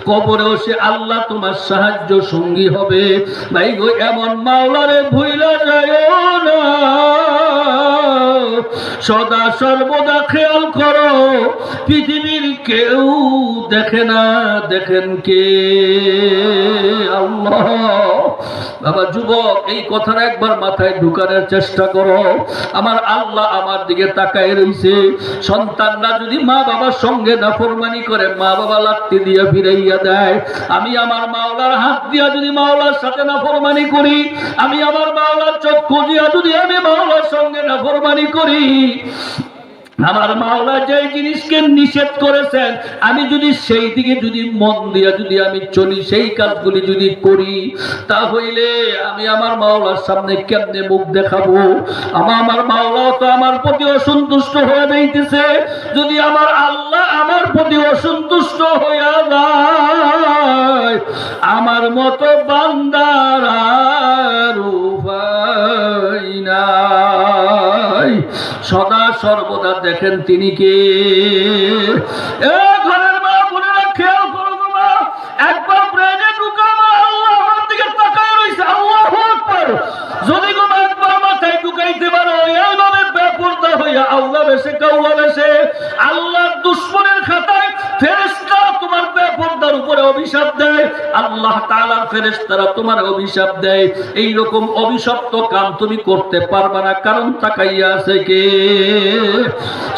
কবরেও সে আল্লাহ তোমার সাহায্য সঙ্গী হবে। ভাই গো, এমন মাওলারে ভুইলা যায়ও না, সদা সর্বদা খেয়াল করো, পৃথিবীর কেউ দেখে না, দেখেন কে? আল্লাহ। বাবা যুবক, এই কথাটা একবার মাথায় ঢুকানোর চেষ্টা করো। আমার আল্লাহ আমার দিকে তাকায় রইছে। সন্তানরা যদি মা বাবার সঙ্গে নাফরমানি করে, মা বাবা লাত্তি দিয়ে ফিরাইয়া দেয়। আমি আমার মাওলার হাত দিয়া যদি মাওলার সাথে নাফরমানি করি, আমি আমার মাওলার চক্ষু দিয়া যদি আমি মাওলার সঙ্গে নাফরমানি করি, আমার মাওলা যে জিনিসকে নিষেধ করেছেন আমি যদি সেই দিকে যদি মন দিয়া যদি আমি চলি, সেই কাজগুলি যদি করি, তাহলে আমি আমার মাওলার সামনে কেমনে মুখ দেখাবো? আমার মাওলা তো আমার প্রতি অসন্তুষ্ট হয়ে যাইতেছে। যদি আমার আল্লাহ আমার প্রতি অসন্তুষ্ট হইয়া যায়, আমার মতো বান্দার আর উপায় নাই। সদা সর্বদা দেখেন তিনি কে। ঘরের মা বোনেরা খেয়াল করো বাবা, একবার ব্রেনে ঢুকাও, আল্লাহ আমার দিকে তাকায় রইছে। আল্লাহু আকবার। যদি গোমা একবার মাথায় ঢুকাইতে পারো, এইভাবে বেপরদা হইয়া আল্লাহ বেশে কাউলা বেশে আল্লাহর দুশমনের খাতায় ফেরেশতা তোমার বেপরদার উপরে অভিশাপ দেয়, আল্লাহ তাআলার ফেরেশতারা তোমার অভিশাপ দেয়। এই রকম অভিশপ্ত কাম তুমি করতে পারবে না, কারণ তাকাইয়া আছে কে?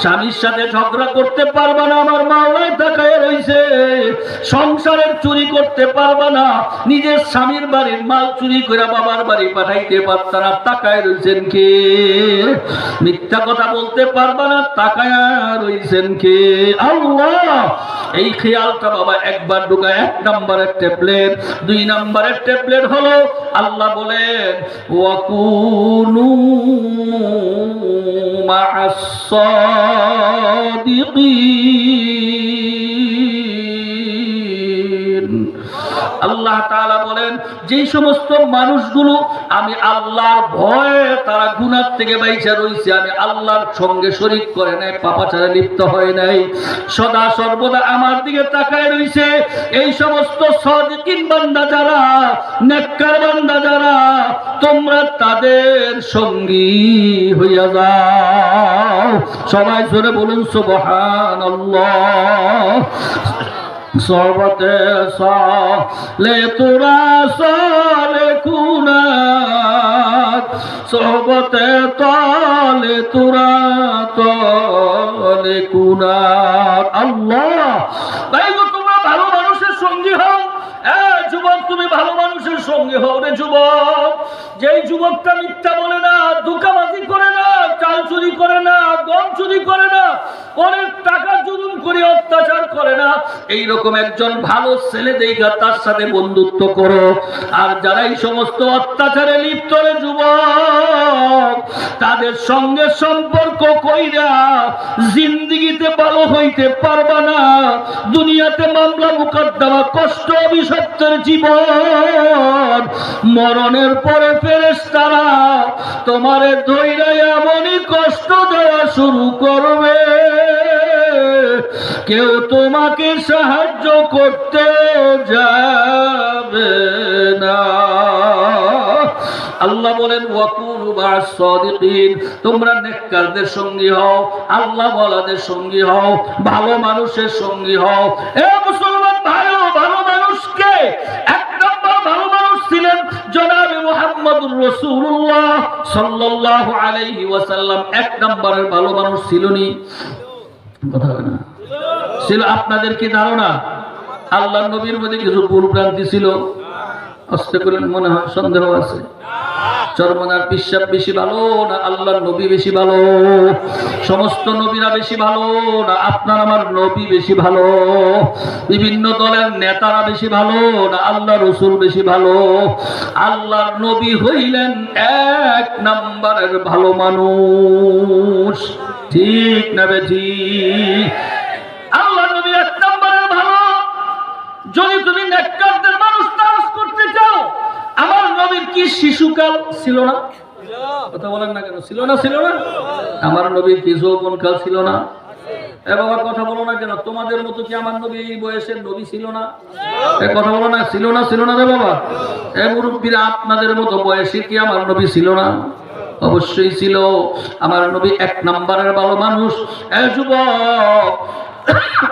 স্বামীর সাথে ঝগড়া করতে পারবে না, আমার মাওলাই তাকায় রইছে। সংসারের চুরি করতে পারবে না, নিজের স্বামীর বাড়ির মাল চুরি করে বাবার বাড়ি পাঠাইতে পারতা না, তাকায় রইছেন কে? মিথ্যা কথা বলতে পারবে না, তাকায় রইছেন কে? আল্লাহ। এই খেয়ালটা বাবা একবার ঢুকা। এক নম্বরের ট্যাবলেট। দুই নম্বরের ট্যাবলেট হলো আল্লাহ বলেন ওয়াকুনু মা'আস সাদিকিন। আল্লাহ তাআলা বলেন যে সমস্ত মানুষগুলো আমি আল্লাহর ভয়ে তারা গুনাহ থেকে বাইচা রইছে, আমি আল্লাহর সঙ্গে শরীক করে নাই, পাপাচারে লিপ্ত হয় নাই, সদা সর্বদা আমার দিকে তাকায় রইছে, এই সমস্ত সাদিকিন বান্দা যারা, নেককার বান্দা যারা, তোমরা তাদের সঙ্গী হইয়া যাও। সবাই জোরে বলুন সুবহানাল্লাহ। সবতে সালে তোরা সালে কুনাত, সবতে তালে তোরা তালে কুনাত। আল্লাহ। তাই তোমরা ভালো মানুষের সঙ্গী হও। যুবক, তুমি ভালো মানুষের সঙ্গে হও রে যুবক। যেই যুবকটা মিথ্যা বলে না, ধোঁকাবাজি করে না, চাল চুরি করে না, গম চুরি করে না, অনেক টাকা জুলুম করে অত্যাচার করে না, এইরকম একজন ভালো ছেলে দেখা তার সাথে বন্ধুত্ব করো। আর যারা এই সমস্ত অত্যাচারে লিপ্ত রে যুবক, তাদের সঙ্গে সম্পর্ক কইরা জিন্দেগিতে ভালো হইতে পারবা না। দুনিয়াতে মামলা মুকদ্দমা, কষ্ট অভিশপ্তের জীবন, মরণের পরে ফেরেশতারা তোমারে ধইরা এমনই কষ্ট দেওয়া শুরু করবে কেউ তোমাকে সাহায্য করতে যাবে না। আল্লাহ বলেন ওয়াকুনু মা'আস সাদিকিন, তোমরা নেককারদের সঙ্গী হও, আল্লাহ ওয়ালাদের সঙ্গী হও, ভালো মানুষের সঙ্গী হও। এ মুসলমান ভাইও, ভালো মানুষকে এক নম্বর ভালো মানুষ ছিলেন জনাবে মুহাম্মদুর রাসূলুল্লাহ সাল্লাল্লাহু আলাইহি ওয়াসাল্লাম। এক নম্বরের ভালো মানুষ ছিলনি? কথা বলে না ছিল? আপনাদের কি ধারণা আল্লাহর নবীর মধ্যে কিছু ভুলভ্রান্তি ছিল? আস্তে করে মনে হয় সন্দেহ আছে। চরমনার পিসাব বেশি ভালো না আল্লাহর নবী বেশি ভালো? সমস্ত নবীরা বেশি ভালো না আপনার আমার নবী বেশি ভালো? বিভিন্ন দলের নেতারা বেশি ভালো না আল্লাহ রসুল বেশি ভালো? আল্লাহর নবী হইলেন এক নম্বরের ভালো মানুষ। ঠিক না বেঠিক? আল্লাহর নবী এক নম্বরের ভালো। যদি তুমি নেককারদের মানুষ তালাশ করতে চাও, আমার নবীর কি শিশুকাল ছিল না? কথা বলেন না কেন? ছিল না? ছিল না? আমার নবীর কি যৌবনকাল ছিল না? এ বাবা কথা বলো না কেন? তোমাদের মতো কি আমার নবী এই বয়সের নবী ছিল না? এ কথা বলো না, ছিল না? ছিল না রে বাবা? এ মুরব্বীরা, আপনাদের মতো বয়সে কি আমার নবী ছিল না? অবশ্যই ছিল। আমার নবী এক নম্বরের ভালো মানুষ। এ যুবক,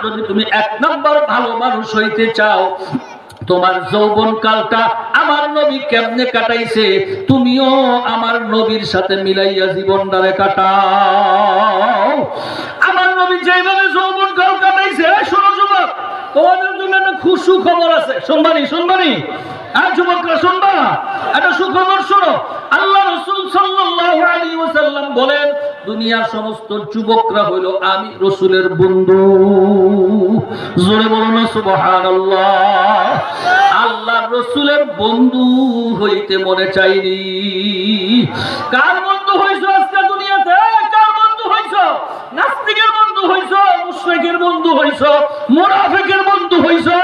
যদি তুমি এক নম্বর ভালো মানুষ হইতে চাও, তোমার যৌবন কালটা আমার নবী কেমনে কাটাইছে তুমিও আমার নবীর সাথে মিলাইয়া জীবনটারে কাটাও। আমার নবী যেভাবে যৌবন কাল কাটাইছে, শোনো যুবক, তোমাদের জন্য একটা খুশু খবর আছে। শুনবানি? শুনবানি? আর যুবকরা শুনবা? একটা সুখবর শোনো। আল্লাহ রাসূল সাল্লাল্লাহু আলাইহি ওয়াসাল্লাম বলেন, দুনিয়ার সমস্ত যুবকরা হইল আমি রাসূলের বন্ধু। জোরে বলো না সুবহানাল্লাহ। আল্লাহর রাসূলের বন্ধু হইতে মনে চাইনি। কার বন্ধু হইছো আজকে দুনিয়াতে? কার বন্ধু হইছো? নাস্তিকের বন্ধু হইছো, মুশরিকের বন্ধু হইছো, মুনাফিকের বন্ধু হইছো,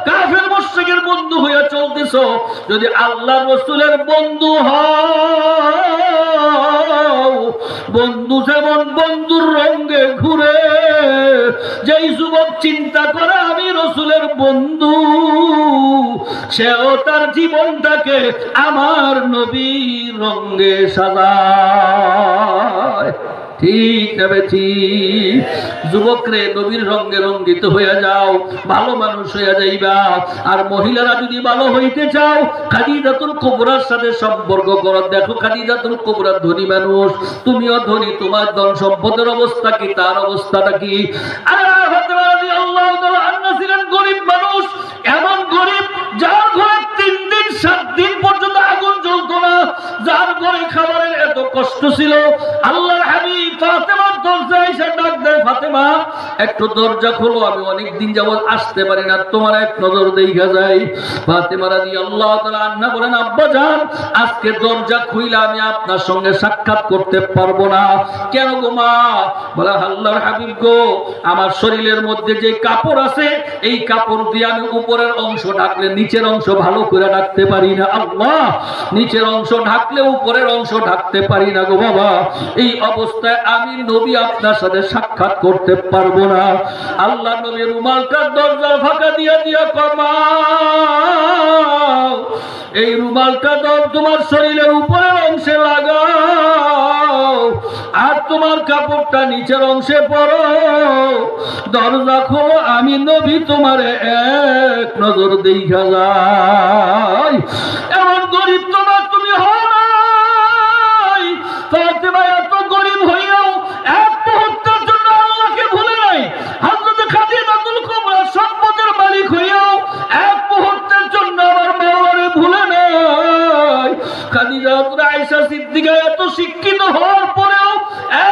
কাফের মুশরিকের বন্ধু হইয়া চলতেছো। যদি আল্লাহর রাসূলের বন্ধু হও, বন্ধু যেমন বন্ধুর রঙে ঘুরে, যেই যুবক চিন্তা করে আমি রাসূলের বন্ধু, সেও তার জীবনটাকে আমার নবীর রঙে সাজায়। ঠিক না বেঠিক? যুবকরে নবীর রঙে রঙ্গিত হইয়া যাও, ভালো মানুষ হইয়া যাইবা। আর মহিলারা যদি ভালো হইতে চাও, খাদিজাতুল কুবরার সাথে সম্পর্ক করো। দেখো খাদিজাতুল কুবরা ধনী মানুষ, তুমিও ধনী, তোমার ধন সম্পদের অবস্থা কি, তার অবস্থাটা কি? আরে ফাতেমা রাদিয়াল্লাহু তাআলা আনহা ছিলেন গরিব মানুষ, এমন গরিব যার ঘরে 3 দিন 7 দিন পর্যন্ত আগুন জ্বলতো না, যার ঘরে খাবারের এত কষ্ট ছিল। আল্লাহর হাবিব ফাতেমার দরজায় এসে ডাক দেয়, ফাতেমা একটু দরজা খোলো, আমি অনেক দিন যাবত আসতে পারি না, তোমার এক নজর দেখা যায়। ফাতেমা রাদিয়াল্লাহু তাআলা আনহা বলেন, আব্বা জান আজকে দরজা খুইলা আমি আপনার সঙ্গে সাক্ষাৎ করতে পারবো না। কেন গো মা? বলে আল্লাহর হাবিব গো, আমার শরীরের মধ্যে যে কাপড় আছে, এই কাপড় দিয়ে আমি উপরের অংশ ঢাকলে নিচের অংশ ভালো করে ঢাকতে পারি না। আল্লাহ, নিচের অংশ ঢাকলে উপরের অংশ ঢাকতে পারি না গো বাবা। এই অবস্থায় আমি নবী আপনার সাথে সাক্ষাৎ করতে পারবো না। আল্লাহ নবী রুমালটার দরজা ফাঁকা দিয়া দিয়া কমাও, এই রুমালটা দাও তোমার শরীরের উপরের অংশে লাগাও, আর তোমার কাপড়টা নিচের অংশে পরো। দরজা খোলো, আমি নবী তোমারে এক নজর দেখা যাই। এমন গরিব তোমার তুমি হও নাই। ফাতেমা এত গরিব হইয়াও এক মুহূর্তের জন্য আল্লাহকে ভুলে নাই। হযরত খাদিজাতুল কুবরা সম্পদের মালিক হইয়াও এক মুহূর্তের জন্য আমার মাওলারে ভুলে নাই। খাদিজা আয়েশা সিদ্দিকা এত শিক্ষিত হওয়ার পরেও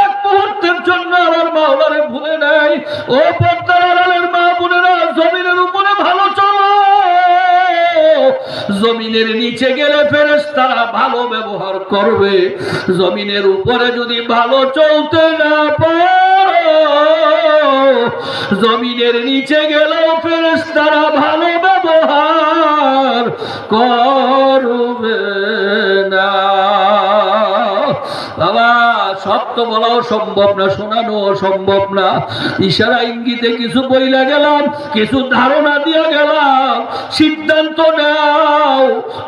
এক মুহূর্তের জন্য আমার মাওলারে ভুলে নাই। ও পর্দার আড়ালের মা বোনেরা, জমিনের উপরে ভালো চলো, জমিনের নিচে গেলে ফেরেশতারা ভালো ব্যবহার করবে। জমিনের উপরে যদি ভালো চলতে না পারো, জমিনের নিচে গেলেও ফেরেশতারা ভালো ব্যবহার করবে না। বাবা, সব তো তো বলাও সম্ভব না, শোনানো সম্ভব না। ইশারা ইঙ্গিতে কিছু বইলা গেলাম, কিছু ধারণা দিয়া গেলাম। সিদ্ধান্ত নাও।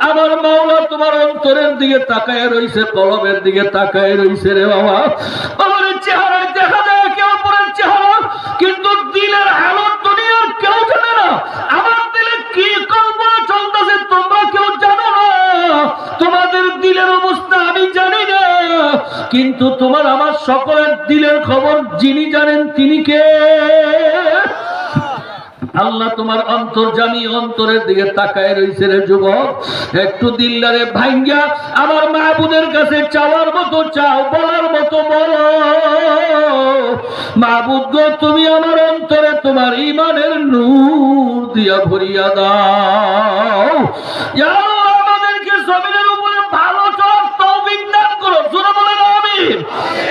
আমার মাওলা তোমার অন্তরের দিকে তাকায় রইছে, কলবের দিকে তাকায় রইছে রে বাবা। আমার চেহারায় দেখা যায় কেউ অপরের চেহারা, কিন্তু দিলের হালত দুনিয়ার কেউ জানে না। আমার দিলে কি কল্পনা চলতেছে তোমরা কেউ জানো না। তোমাদের দিলের অবস্থা আমি জানি না, কিন্তু তোমার আমার সকলের দিলের খবর যিনি জানেন তিনি কে? আল্লাহ তোমার অন্তর্যামী, অন্তরের দিকে তাকায় রইছে রে যুবক। একটু দিলদারে ভাঙ্গা আমার মাহবুদের কাছে চাওয়ার মতো চাও, বলার মতো বলো, মাহবুদ গো তুমি আমার অন্তরে তোমার ঈমানের নূর দিয়া ভরিয়া দাও। ইয়া আল্লাহ আমাদেরকে জমিনের উপরে ভালো চলার তৌফিক দান করো। জোরে বলেন আমিন।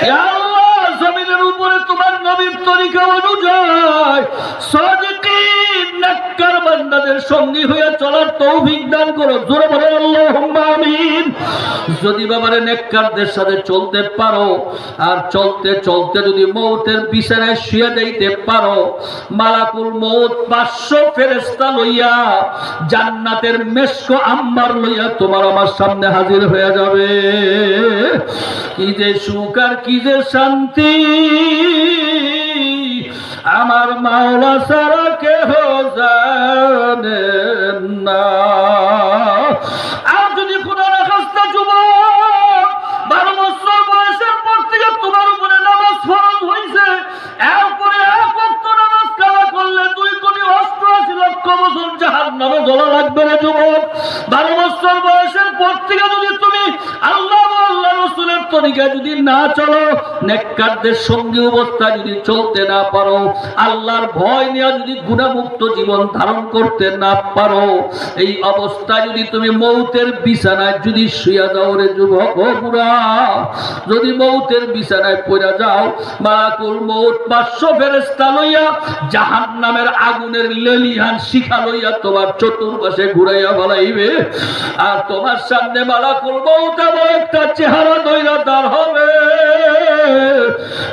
ইয়া আল্লাহ জমিনের উপরে তোমার নবীর তরিকা অনুযায়ী সাদিকিন নেককার বান্দাদের সঙ্গী হয়ে চলার তৌফিক দান করো। জোরে বলেন আল্লাহুম্মা আমিন। যদি বাবারে নেককারদের সাথে চলতে পারো, আর চলতে চলতে যদি মৌতের বিছানায় শুয়ে যাইতে পারো, মালাকুল মউত 500 ফেরেশতা লইয়া জান্নাতের মেশক আম্বার লইয়া তোমার আমার সামনে হাজির হয়ে যাবে। কি যে সুখ আর কি যে শান্তি, আমার মাওলা সারা কেহ জানে না। আর যদি কোরআন খাস্তা যুবক 12 বছর বয়সের পর থেকে তোমার উপরে নামাজ ফরজ হইছে, এরপরে এক ওয়াক্ত নামাজ কাজা করলে 2.88 লক্ষ বছর জাহান্নামে জ্বলা লাগবে না যুবক। 12 বছর বয়সের পর থেকে যদি তুমি আল্লাহ আল্লাহ রাসূলের তরিকা যদি না চলো, নেককারদের সঙ্গী অবস্থায় যদি চলতে না পারো, আল্লাহর ভয় নিয়ে যদি গুনাহমুক্ত জীবন ধারণ করতে না পারো, এই অবস্থায় যদি তুমি মৌতের বিছানায় যদি শুয়ে যাও রে যুবক ও বুড়া, যদি মৌতের বিছানায় পড়ে যাও, মালাকুল মউত 500 ফেরেশতা লইয়া জাহান্নামের আগুনের লেলিহান শিখা লইয়া তোমার চতুর্পাশে ঘুরাইয়া ফেলাইবে। আর তোমার সামনে মালাকুল মউত এমন একটা চেহারা ধইরা দাঁড় হবে,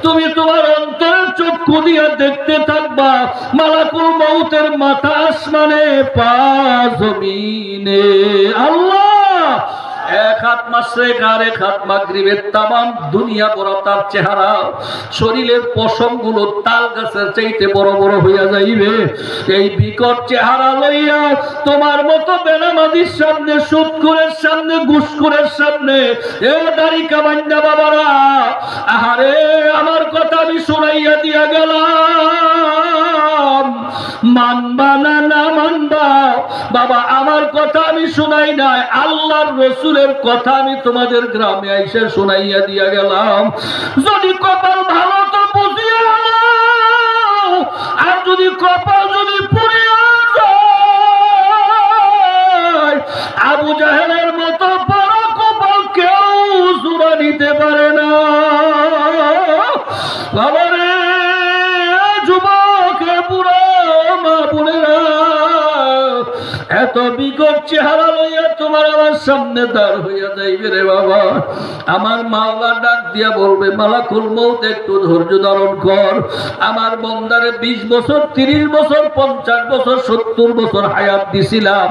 তুমি তোমার অন্তরের চক্ষু দিয়ে দেখতে থাকবা মালাকুল মউতের মাথা আসমানে, পা জমিনে। আল্লাহ এক হাত মাশরিক আর এক হাত মাগরিবের, তামাম দুনিয়া বড় তার চেহারা। শরীরের পশমগুলো তাল গাছের চাইতে বড় বড় হইয়া যাইবে। এই বিকট চেহারা লইয়া তোমার মতো বেনামাজির সামনে, সুদখোরের সামনে, ঘুষখোরের সামনে, এ দাড়ি কামাইন্দা বাবারা, আহারে আমার কথা আমি শুনাইয়া দিয়া গেলাম, মানবা না না মানবা বাবা, আমার কথা আমি শুনাই নাই, আল্লাহর রাসূলের কথা আমি তোমাদের গ্রামে আইসা শুনাইয়া দিয়া গেলাম। যদি কপাল ভালো তো বুঝিয়া নাও, আর যদি কপাল যদি পুড়িয়া যায়, আবু জাহেলের মতো বড় কপাল কেউ জোড়া নিতে পারে না। বাবারে যুবক, বুড়া মা বোনেরা, এত বিকট চেহারা লইয়া তোমার আমার সামনে দাঁড় হইয়া যাইবে রে বাবা। আমার মাওলা ডাক দিয়া বলবে, মালাকুল মউত একটু ধৈর্য ধারণ কর। আমার বন্দারে 20 বছর, 30 বছর, 50 বছর, 70 বছর হায়াত দিছিলাম।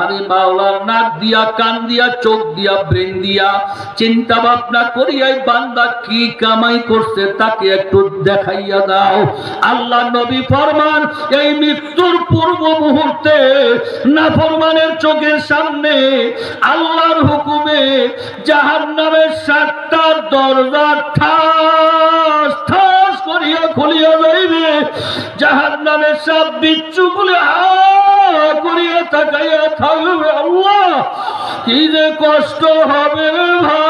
আমি মাওলার নাক দিয়া, কান দিয়া, চোখ দিয়া, ব্রেন দিয়া চিন্তা ভাবনা করিয়াই বান্দা কি কামাই করছে তাকে একটু দেখাইয়া দাও। আল্লাহ নবী ফরমান, এই মৃত্যুর পূর্ব মুহূর্তে নাফরমানের চোখের সামনে আল্লাহর হুকুমে জাহান্নামের 7টা দরজা ঠাস ঠাস করিয়া খুলিয়া যাইবে। জাহান্নামের সব বিচ্ছুগুলো করিয়া তাকাইয়া থাকবে। আল্লাহ কি যে কষ্ট হবে ভাই,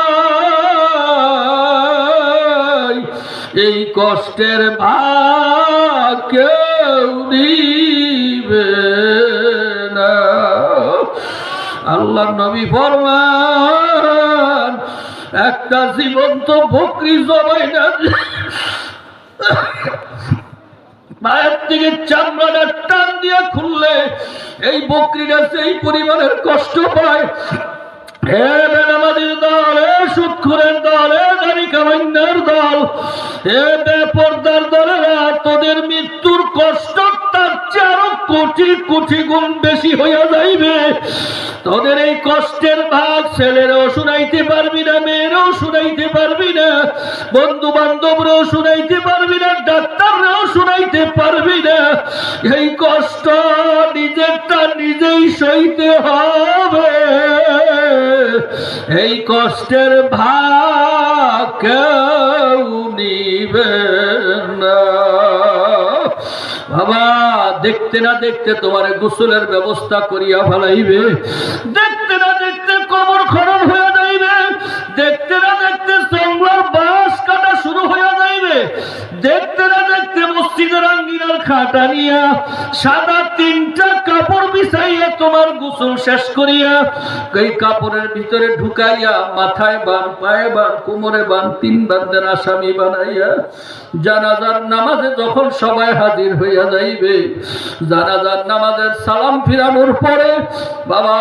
এই কষ্টের ভাগ কেউ নিবে না। আল্লাহ নবী ফরমান, একটা জীবন্ত বকরি জবাই না মায়ের থেকে চামড়াটা টান দিয়ে খুললে এই বকরিটা সেই পরিমাণের কষ্ট পায়, হে বেনামাজির দল, হে সুদখোরের দল, হে দাড়ি কামাইন্নার দল, হে বেপরদার দলেরা, তোদের মৃত্যুর কষ্ট তার চেয়ে আরো কোটি কোটি গুণ বেশি হইয়া যাইবে। তোদের এই কষ্টের ভাগ ছেলেরাও শুনাইতে পারবি না, মেয়েরাও শুনাইতে পারবি না, বন্ধু বান্ধবরাও শুনাইতে পারবি না, ডাক্তাররাও শুনাইতে পারবি না। এই কষ্ট নিজেরটা নিজেই সইতে হবে। এই কষ্টের ভাগ কেউ নিবে না। বাবা, দেখতে না দেখতে তোমার গোসলের ব্যবস্থা করিয়া ফেলাইবে, দেখতে না দেখতে কবর খনন হয়ে যাইবে, দেখতে না দেখতে জঙ্গলের বাঁশ কাটা শুরু হয়ে যাইবে, দেখতে না দেখতে মসজিদের আঙ্গিনার খাটা নিয়া সাদা 3টা কাপড় বিছাইয়া তোমার গোসল শেষ করিয়া এই কাপড়ের ভিতরে ঢুকাইয়া মাথায় বান, পায়ে বান, কোমরে বান, 3 বান্দের আসামি বানাইয়া জানাজার নামাজে যখন সবাই হাজির হইয়া যাইবে, জানাজার নামাজের সালাম ফিরানোর পরে, বাবা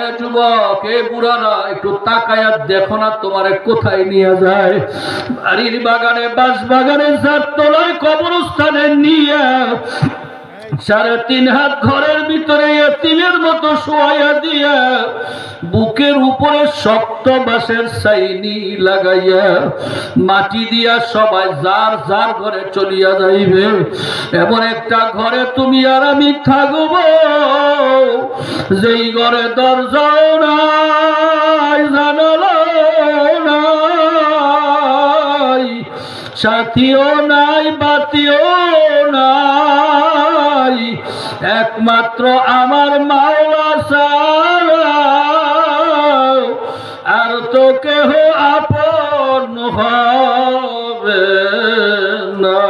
এ যুবক, এ বুড়ারা, একটু তাকায়া দেখো না তোমারে কোথায় নিয়ে যায়। বাড়ির বাগানে, বাঁশ বাগানে, যার তলায় কবরস্থানে নিয়ে 3.5 হাত ঘরের ভিতরে এতিমের মতো শোয়াইয়া দিয়া বুকের উপরে শক্ত বাঁশের ছাইনি লাগাইয়া মাটি দিয়া সবাই যার যার ঘরে চলিয়া যাইবে। এমন একটা ঘরে তুমি আর আমি থাকব, যেই ঘরে দরজাও নাই, জানালাও নাই, সাথীও নাই, বাতিও নাই, একমাত্র আমার মাওলা ছাড়া আর তো কেহ আপন হবে না।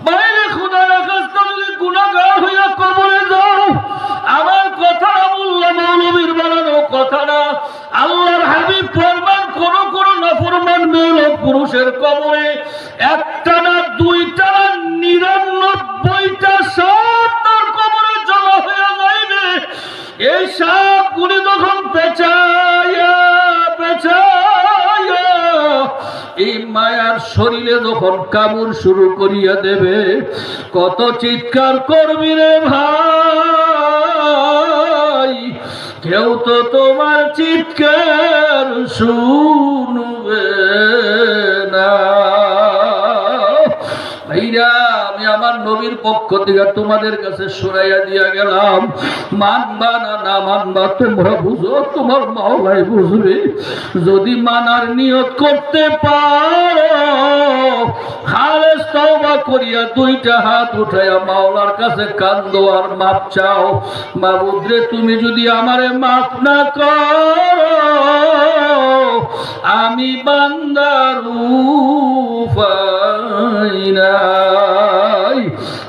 বাইরে খোদার কাছ থেকে গুনাহগার হইয়া কবরে যাও, আমার কথা আল্লাহ মৌলবীর বানানো কথা না। আল্লাহর হাবিব ফরমান, কোন কোন নাফরমান মেয়ে লোক পুরুষের কবরে 1টা না 2টা না 99টা সাপ তার কবরে জমা হয়ে যাইবে। এই সাপ গুলি যখন পেঁচাইয়া পেঁচাইয়া এই মায়ার শরীরে যখন কামড় শুরু করিয়া দেবে, কত চিৎকার করবি রে ভাই, কেউ তো তোমার চিৎকার শুনবে না। ভাইরা, আমি আমার নবীর পক্ষ থেকে তোমাদের কাছে শোনাইয়া দিয়া গেলাম, মানবা না না মানবা তোমরা বুঝো, তোমার মাওলাই বুঝবে। যদি মানার নিয়ত করতে পারো, খালেস তওবা করিয়া 2টা হাত উঠাইয়া মাওলার কাছে কান্দো আর মাপ চাও। মাবুদ রে, তুমি যদি আমারে মাফ না করো, আমি বান্দার উপায় নাই।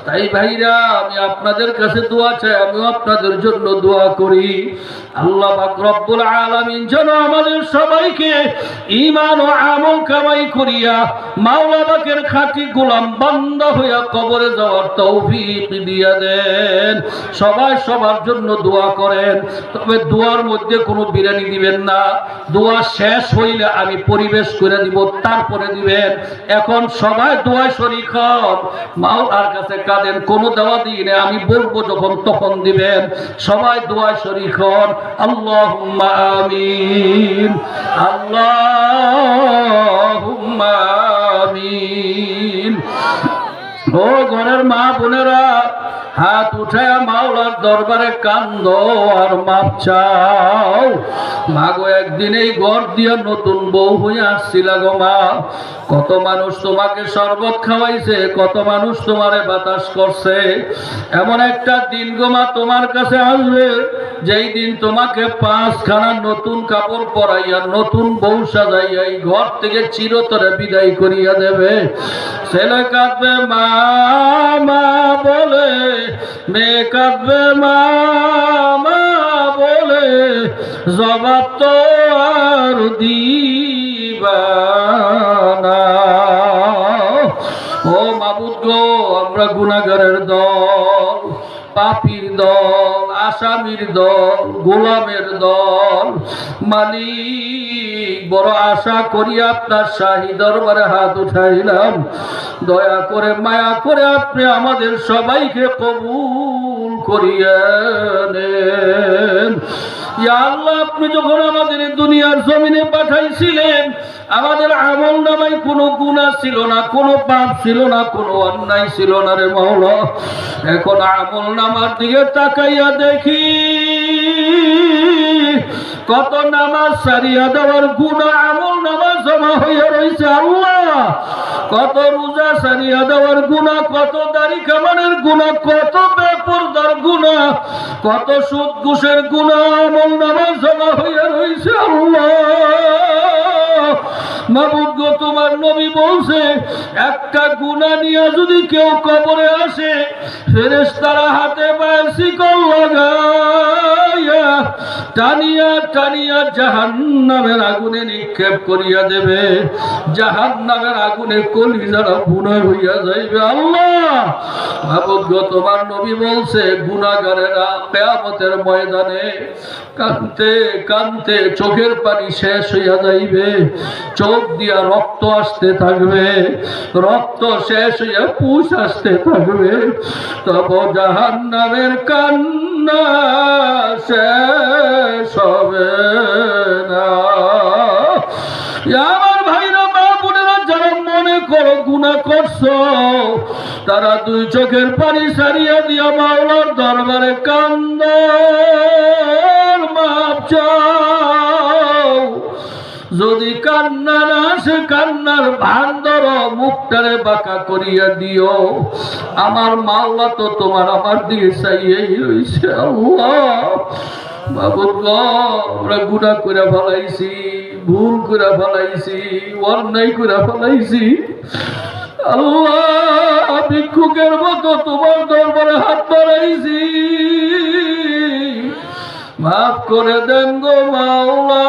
তাই ভাইরা, আমি আপনাদের কাছে দোয়া চাই, আমিও আপনাদের জন্য দোয়া করি। আল্লাহ পাক রব্বুল আলামিন যেন আমাদের সবাইকে ঈমান ও আমল কামাই করিয়া মাওলা পাকের খাঁটি গোলাম বান্দা হইয়া কবরে যাওয়ার তৌফিক দিয়া দেন। সবাই সবার জন্য দোয়া করেন, তবে দোয়ার মধ্যে কোনো বিরানি দিবেন না। দোয়া শেষ হইলে আমি পরিবেশ করে দিব, তারপরে দিবেন। এখন সবাই দোয়ায় শরীক হন, মাওলার কাছে কাঁদেন, কোনো দেওয়া দিই না, আমি বলবো যখন তখন দিবেন। সবাই দোয়ায় শরীক হন। আল্লাহুম্মা আমিন, আল্লাহুম্মা আমিন। ও ঘরের মা বোনেরা, হাত উঠায়া মাওলার দরবারে কান্দো আর মাপ চাও। মাগো, একদিন এই ঘর দিয়া নতুন বউ হয়ে আসছিলা গো মা। কত মানুষ তোমাকে শরবত খাওয়াইছে, কত মানুষ তোমারে বাতাস করছে। এমন একটা দিন গো মা তোমার কাছে আসবে, যেই দিন তোমাকে 5খানা নতুন কাপড় পরাইয়া নতুন বউ সাজাইয়া এই ঘর থেকে চিরতরে বিদায় করিয়া দেবে। ছেলে কাঁদবে মা মা বলে, মেয়ে কাঁদবে মা মা বলে, জবাব তো আর দিবা না। ও মাবুদ গো, আমরা গুনাহগারের দল, পাপীর দল, আসামির দল, গোলামের দল। মালিক, বড় আশা করি আপনার শাহী দরবারে হাত উঠাইলাম, দয়া করে মায়া করে আপনি আমাদের সবাইকে কবুল করিয়া নেন। ইয়া আল্লাহ, আপনি যখন আমাদের দুনিয়ার জমিনে পাঠাইছিলেন, আমাদের আমল নামায় কোনো গুনাহ ছিল না, কোনো পাপ ছিল না, কোনো অন্যায় ছিল না রে মাওলা। এখন আমল নামার দিকে তাকাইয়া দেখি কত নামাজ সারিয়া দেওয়ার গুনাহ আমল নামাজ জমা হইয়া রয়েছে আল্লাহ। কত রোজা সারিয়া দেওয়ার গুনাহ, কত দাড়ি কামানের গুনাহ, কত বেপরদার গুনাহ, কত সুদ ঘুষের গুনাহ আমল নামাজ জমা হইয়া রয়েছে আল্লাহ। মাবুদ গো, তোমার নবী বলছে একটা গুনাহ নিয়ে যদি কেউ কবরে আসে, ফেরেশতারা হাতে পায়ে শিকল লাগাইয়া টানিয়া টানিয়া জাহান্নামের আগুনে নিক্ষেপ করিয়া দেবে। জাহান্নামের আগুনে কলিজারা বুনা হইয়া যাইবে আল্লাহ। মাবুদ গো, তোমার নবী বলছে গুনাহগারেরা কিয়ামতের ময়দানে কাঁদতে কাঁদতে চোখের পানি শেষ হইয়া যাইবে, চোখ দিয়া রক্ত আসতে থাকবে, রক্ত শেষ হইয়া পুষ আসতে থাকবে, তব জাহান্নামের কান্না শেষ হবে না। আমার ভাইরা, মা বোনেরা, যারা মনে করো গুনাহ করছো, তারা দুই চোখের পানি সারিয়া দিয়া মাওলার দরবারে কান্দো, মাপ চাও। যদি কান্না না আসে, কান্নার ভান ধরো, মুখটারে বাঁকা করিয়া দিও। আমার মাওলা তো তোমার আমার দিকে চাইয়েই রইছে আল্লাহ। মাবুদ গো, আমরা গুনাহ করে ফেলাইছি, ভুল করে ফেলাইছি, অন্যায় করে ফেলাইছি আল্লাহ। ভিক্ষুকের মতো তোমার দরবারে হাত বাড়াইছি, মাফ করে দেন গো মাওলা,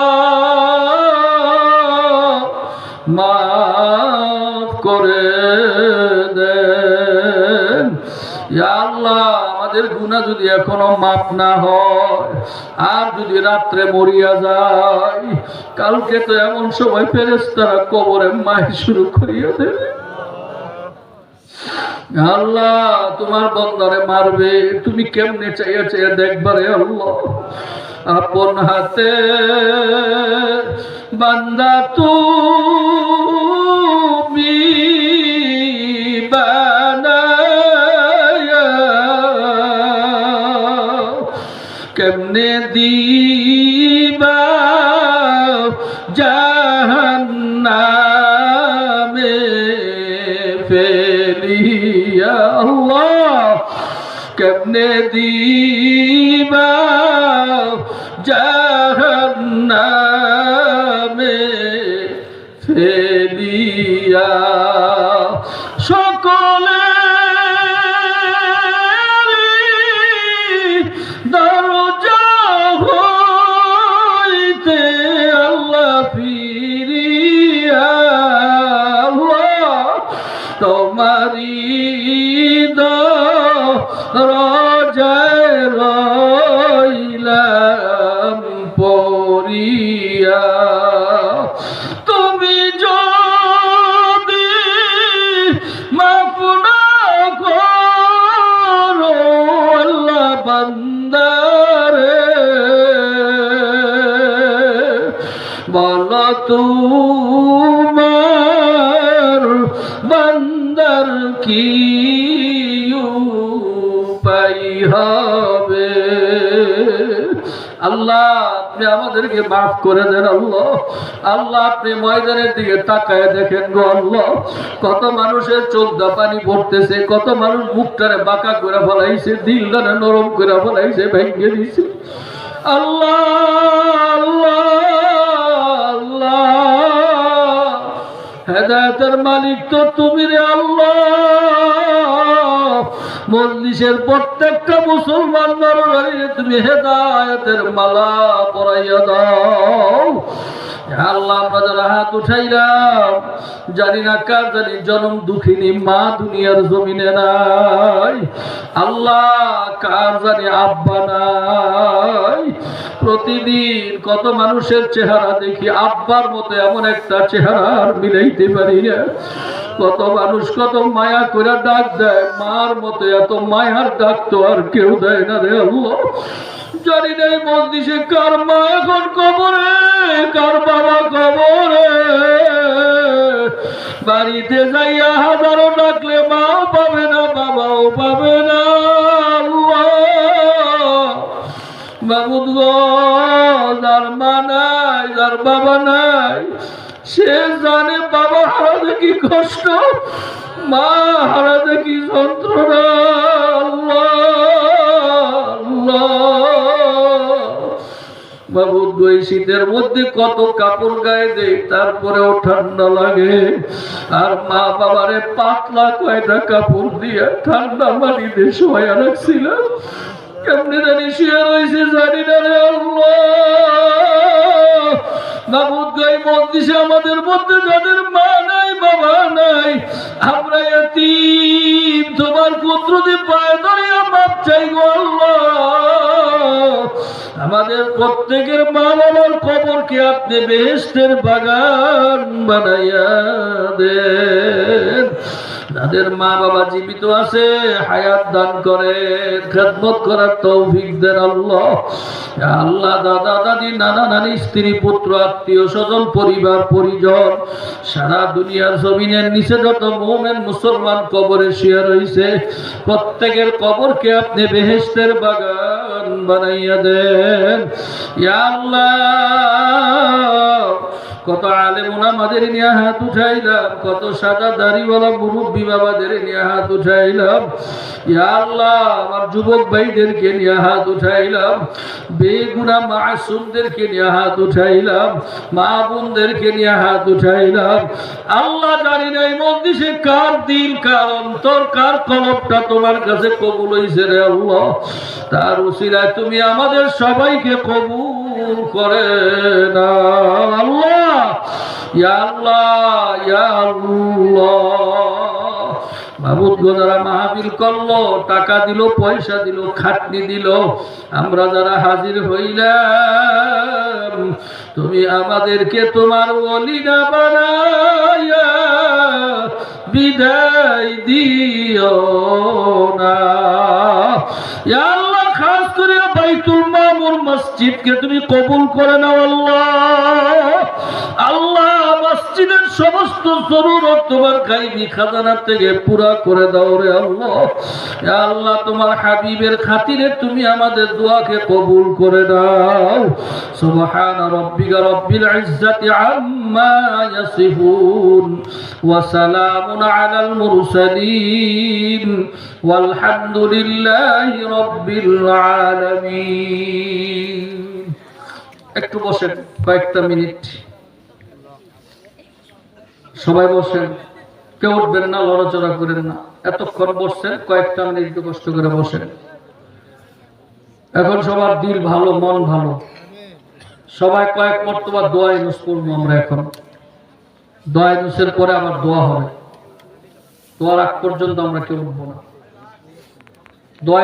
মাফ করে দেন। ইয়া আল্লাহ, আমাদের গুনাহ যদি এখনো মাফ না হয়, আর যদি রাত্রে মরিয়া যায়, কালকে তো এমন সময় ফেরেশতারা কবরে মাই শুরু করিয়া দেবে। আল্লাহ, তোমার বন্দারে মারবে, তুমি কেমনে চাইয়া চাইয়া দেখবারে আল্লাহ। আপন হাতে বান্দা তুমি বানায়া কেমনে দিবা জাহান্নামে ফেলিয়া আল্লাহ, কেমনে দিবা জাহান্নামে ফেলিয়া। সকলে দরজা হইতে আল্লাহ ফিরিয়া তোমারি দরজায় রইলাম পড়িয়া। তুমি যদি মাফ না করো আল্লাহ বান্দারে, বল তোমার বান্দার কি উপায় হবে। আল্লাহ, আপনি আমাদেরকে মাফ করে দেন আল্লাহ। আল্লাহ, আপনি ময়দানের দিকে তাকায় দেখেন গো আল্লাহ, কত মানুষের চোখ দা পানি পড়তেছে, কত মানুষ মুখটারে বাঁকা করে ফেলাইছে, দিলটারে নরম করে ফেলাইছে, ভেঙে দিছে। আল্লাহ আল্লাহ আল্লাহ, হেদায়েতের মালিক তো তুমি রে আল্লাহ। মজলিসের প্রত্যেকটা মুসলমান নরনারীকে তুমি হেদায়েতের মালা পরাইয়া দাও। আল্লাহ আমরা যারা হাত উঠাইলাম জানি না কার জানি জনম দুঃখিনী মা দুনিয়ার জমিনে নাই, আল্লাহ কার জানি আব্বা নাই। প্রতিদিন কত মানুষের চেহারা দেখি, আব্বার মতো এমন একটা চেহারা আর মিলাইতে পারি না। কত মানুষ কত মায়া করে ডাক দেয়, মার মতো এত মায়ার ডাক তো আর কেউ দেয় না রে আল্লাহ। জানি নাই মজলিসে কার মা এখন কবরে, কার বাবা কবরে। বাড়িতে যাইয়া হাজারো ডাকলে মাও পাবে না, বাবাও পাবে না। বাবুদ গো, যার মা নাই, যার বাবা নাই, সে জানে বাবা হারাতে কি কষ্ট, মা হারাতে কি যন্ত্রণা। বাবুদ গো, এই শীতের মধ্যে কত কাপড় গায়ে দেয়, তারপরেও ঠান্ডা লাগে। আর মা বাবারে পাতলা কয়টা কাপড় দিয়ে ঠান্ডা মাটিতে শোয়া রাখছিলাম, কেমনে জানি শুয়ে রয়েছে জানি না রে আল্লাহ। বাবুদ গো, এই মজলিসে আমাদের মধ্যে যাদের মা নাই বাবা নাই, আমরা এতিম, তোমার কুদরতে পায়ে ধরিয়া মাপ চাই গো আল্লাহ। আমাদের প্রত্যেকের মা বাবার কবরকে আপনি বেহেশতের বাগান বানাইয়া দেন। যাদের মা বাবা জীবিত আছে হায়াত দান করেন, খেদমত করার তৌফিক দেন আল্লাহ। আল্লাহ দাদা দাদি নানা নানি স্ত্রী পুত্র আত্মীয় স্বজন পরিবার পরিজন সারা দুনিয়ার জমিনের নিচে যত মুমিন মুসলমান কবরে শুয়ে রয়েছে প্রত্যেকের কবরকে আপনি বেহেশতের বাগান বানাইয়া দেন ইয়া আল্লাহ। কত আলেম ওলামাদের নিয়ে হাত উঠাইলাম, কত সাদা দাড়িওয়ালা মুরব্বী বাবাদের নিয়ে হাত উঠাইলাম ইয়া আল্লাহ। আমার যুবক ভাইদেরকে নিয়ে হাত উঠাইলাম, বেগুনাহ মাসুমদেরকে নিয়ে হাত উঠাইলাম, মা বোনদেরকে নিয়ে হাত উঠাইলাম। আল্লাহ জানি না এই মজলিসে কার দিল, কার অন্তর, কার কলবটা তোমার কাছে কবুল হইছে রে আল্লাহ। তার উসিলায় তুমি আমাদের সবাইকে কবুল করে নাও আল্লাহ। ইয়া আল্লাহ, ইয়া আল্লাহ। মাহবুব গো, যারা মাহফিল করলো, টাকা দিল, পয়সা দিল, খাটনি দিল, আমরা যারা হাজির হইলাম, তুমি আমাদেরকে তোমার ওলি না বানাইয়া বিদায় দিও না ইয়া আল্লাহ। খাস করে বাইতুল মামুর মসজিদকে তুমি কবুল করে নাও আল্লাহ। আল্লাহ, মসজিদের সমস্ত জরুরত তোমার গায়বী খাজানা থেকে পুরা করে দাও রে আল্লাহ। ইয়া আল্লাহ, তোমার হাবিবের খাতিরে তুমি আমাদের দোয়াকে কবুল করে দাও। সুবহান রাব্বিকা রাব্বিল ইজ্জাতি আম্মা ইয়াসিফুন ওয়া সালামুন আলাল মুরসালিন ওয়ালহামদুলিল্লাহি রাব্বিল আলামিন। একটু বসেন কয়েকটা মিনিট, সবাই বসেন, কেউ উঠবেন না, লড়াচড়া করেন না। এতক্ষণ বসছেন, কয়েকটা মিনিট একটু কষ্ট করে বসেন। এখন সবার দিল ভালো, মন ভালো, সবাই কয়েক মর্তবা দোয়া ইউজ করবো আমরা। এখন দোয়া ইউজের পরে আবার দোয়া হবে, দোয়ার আগ পর্যন্ত আমরা কেউ উঠবো না। দোয়া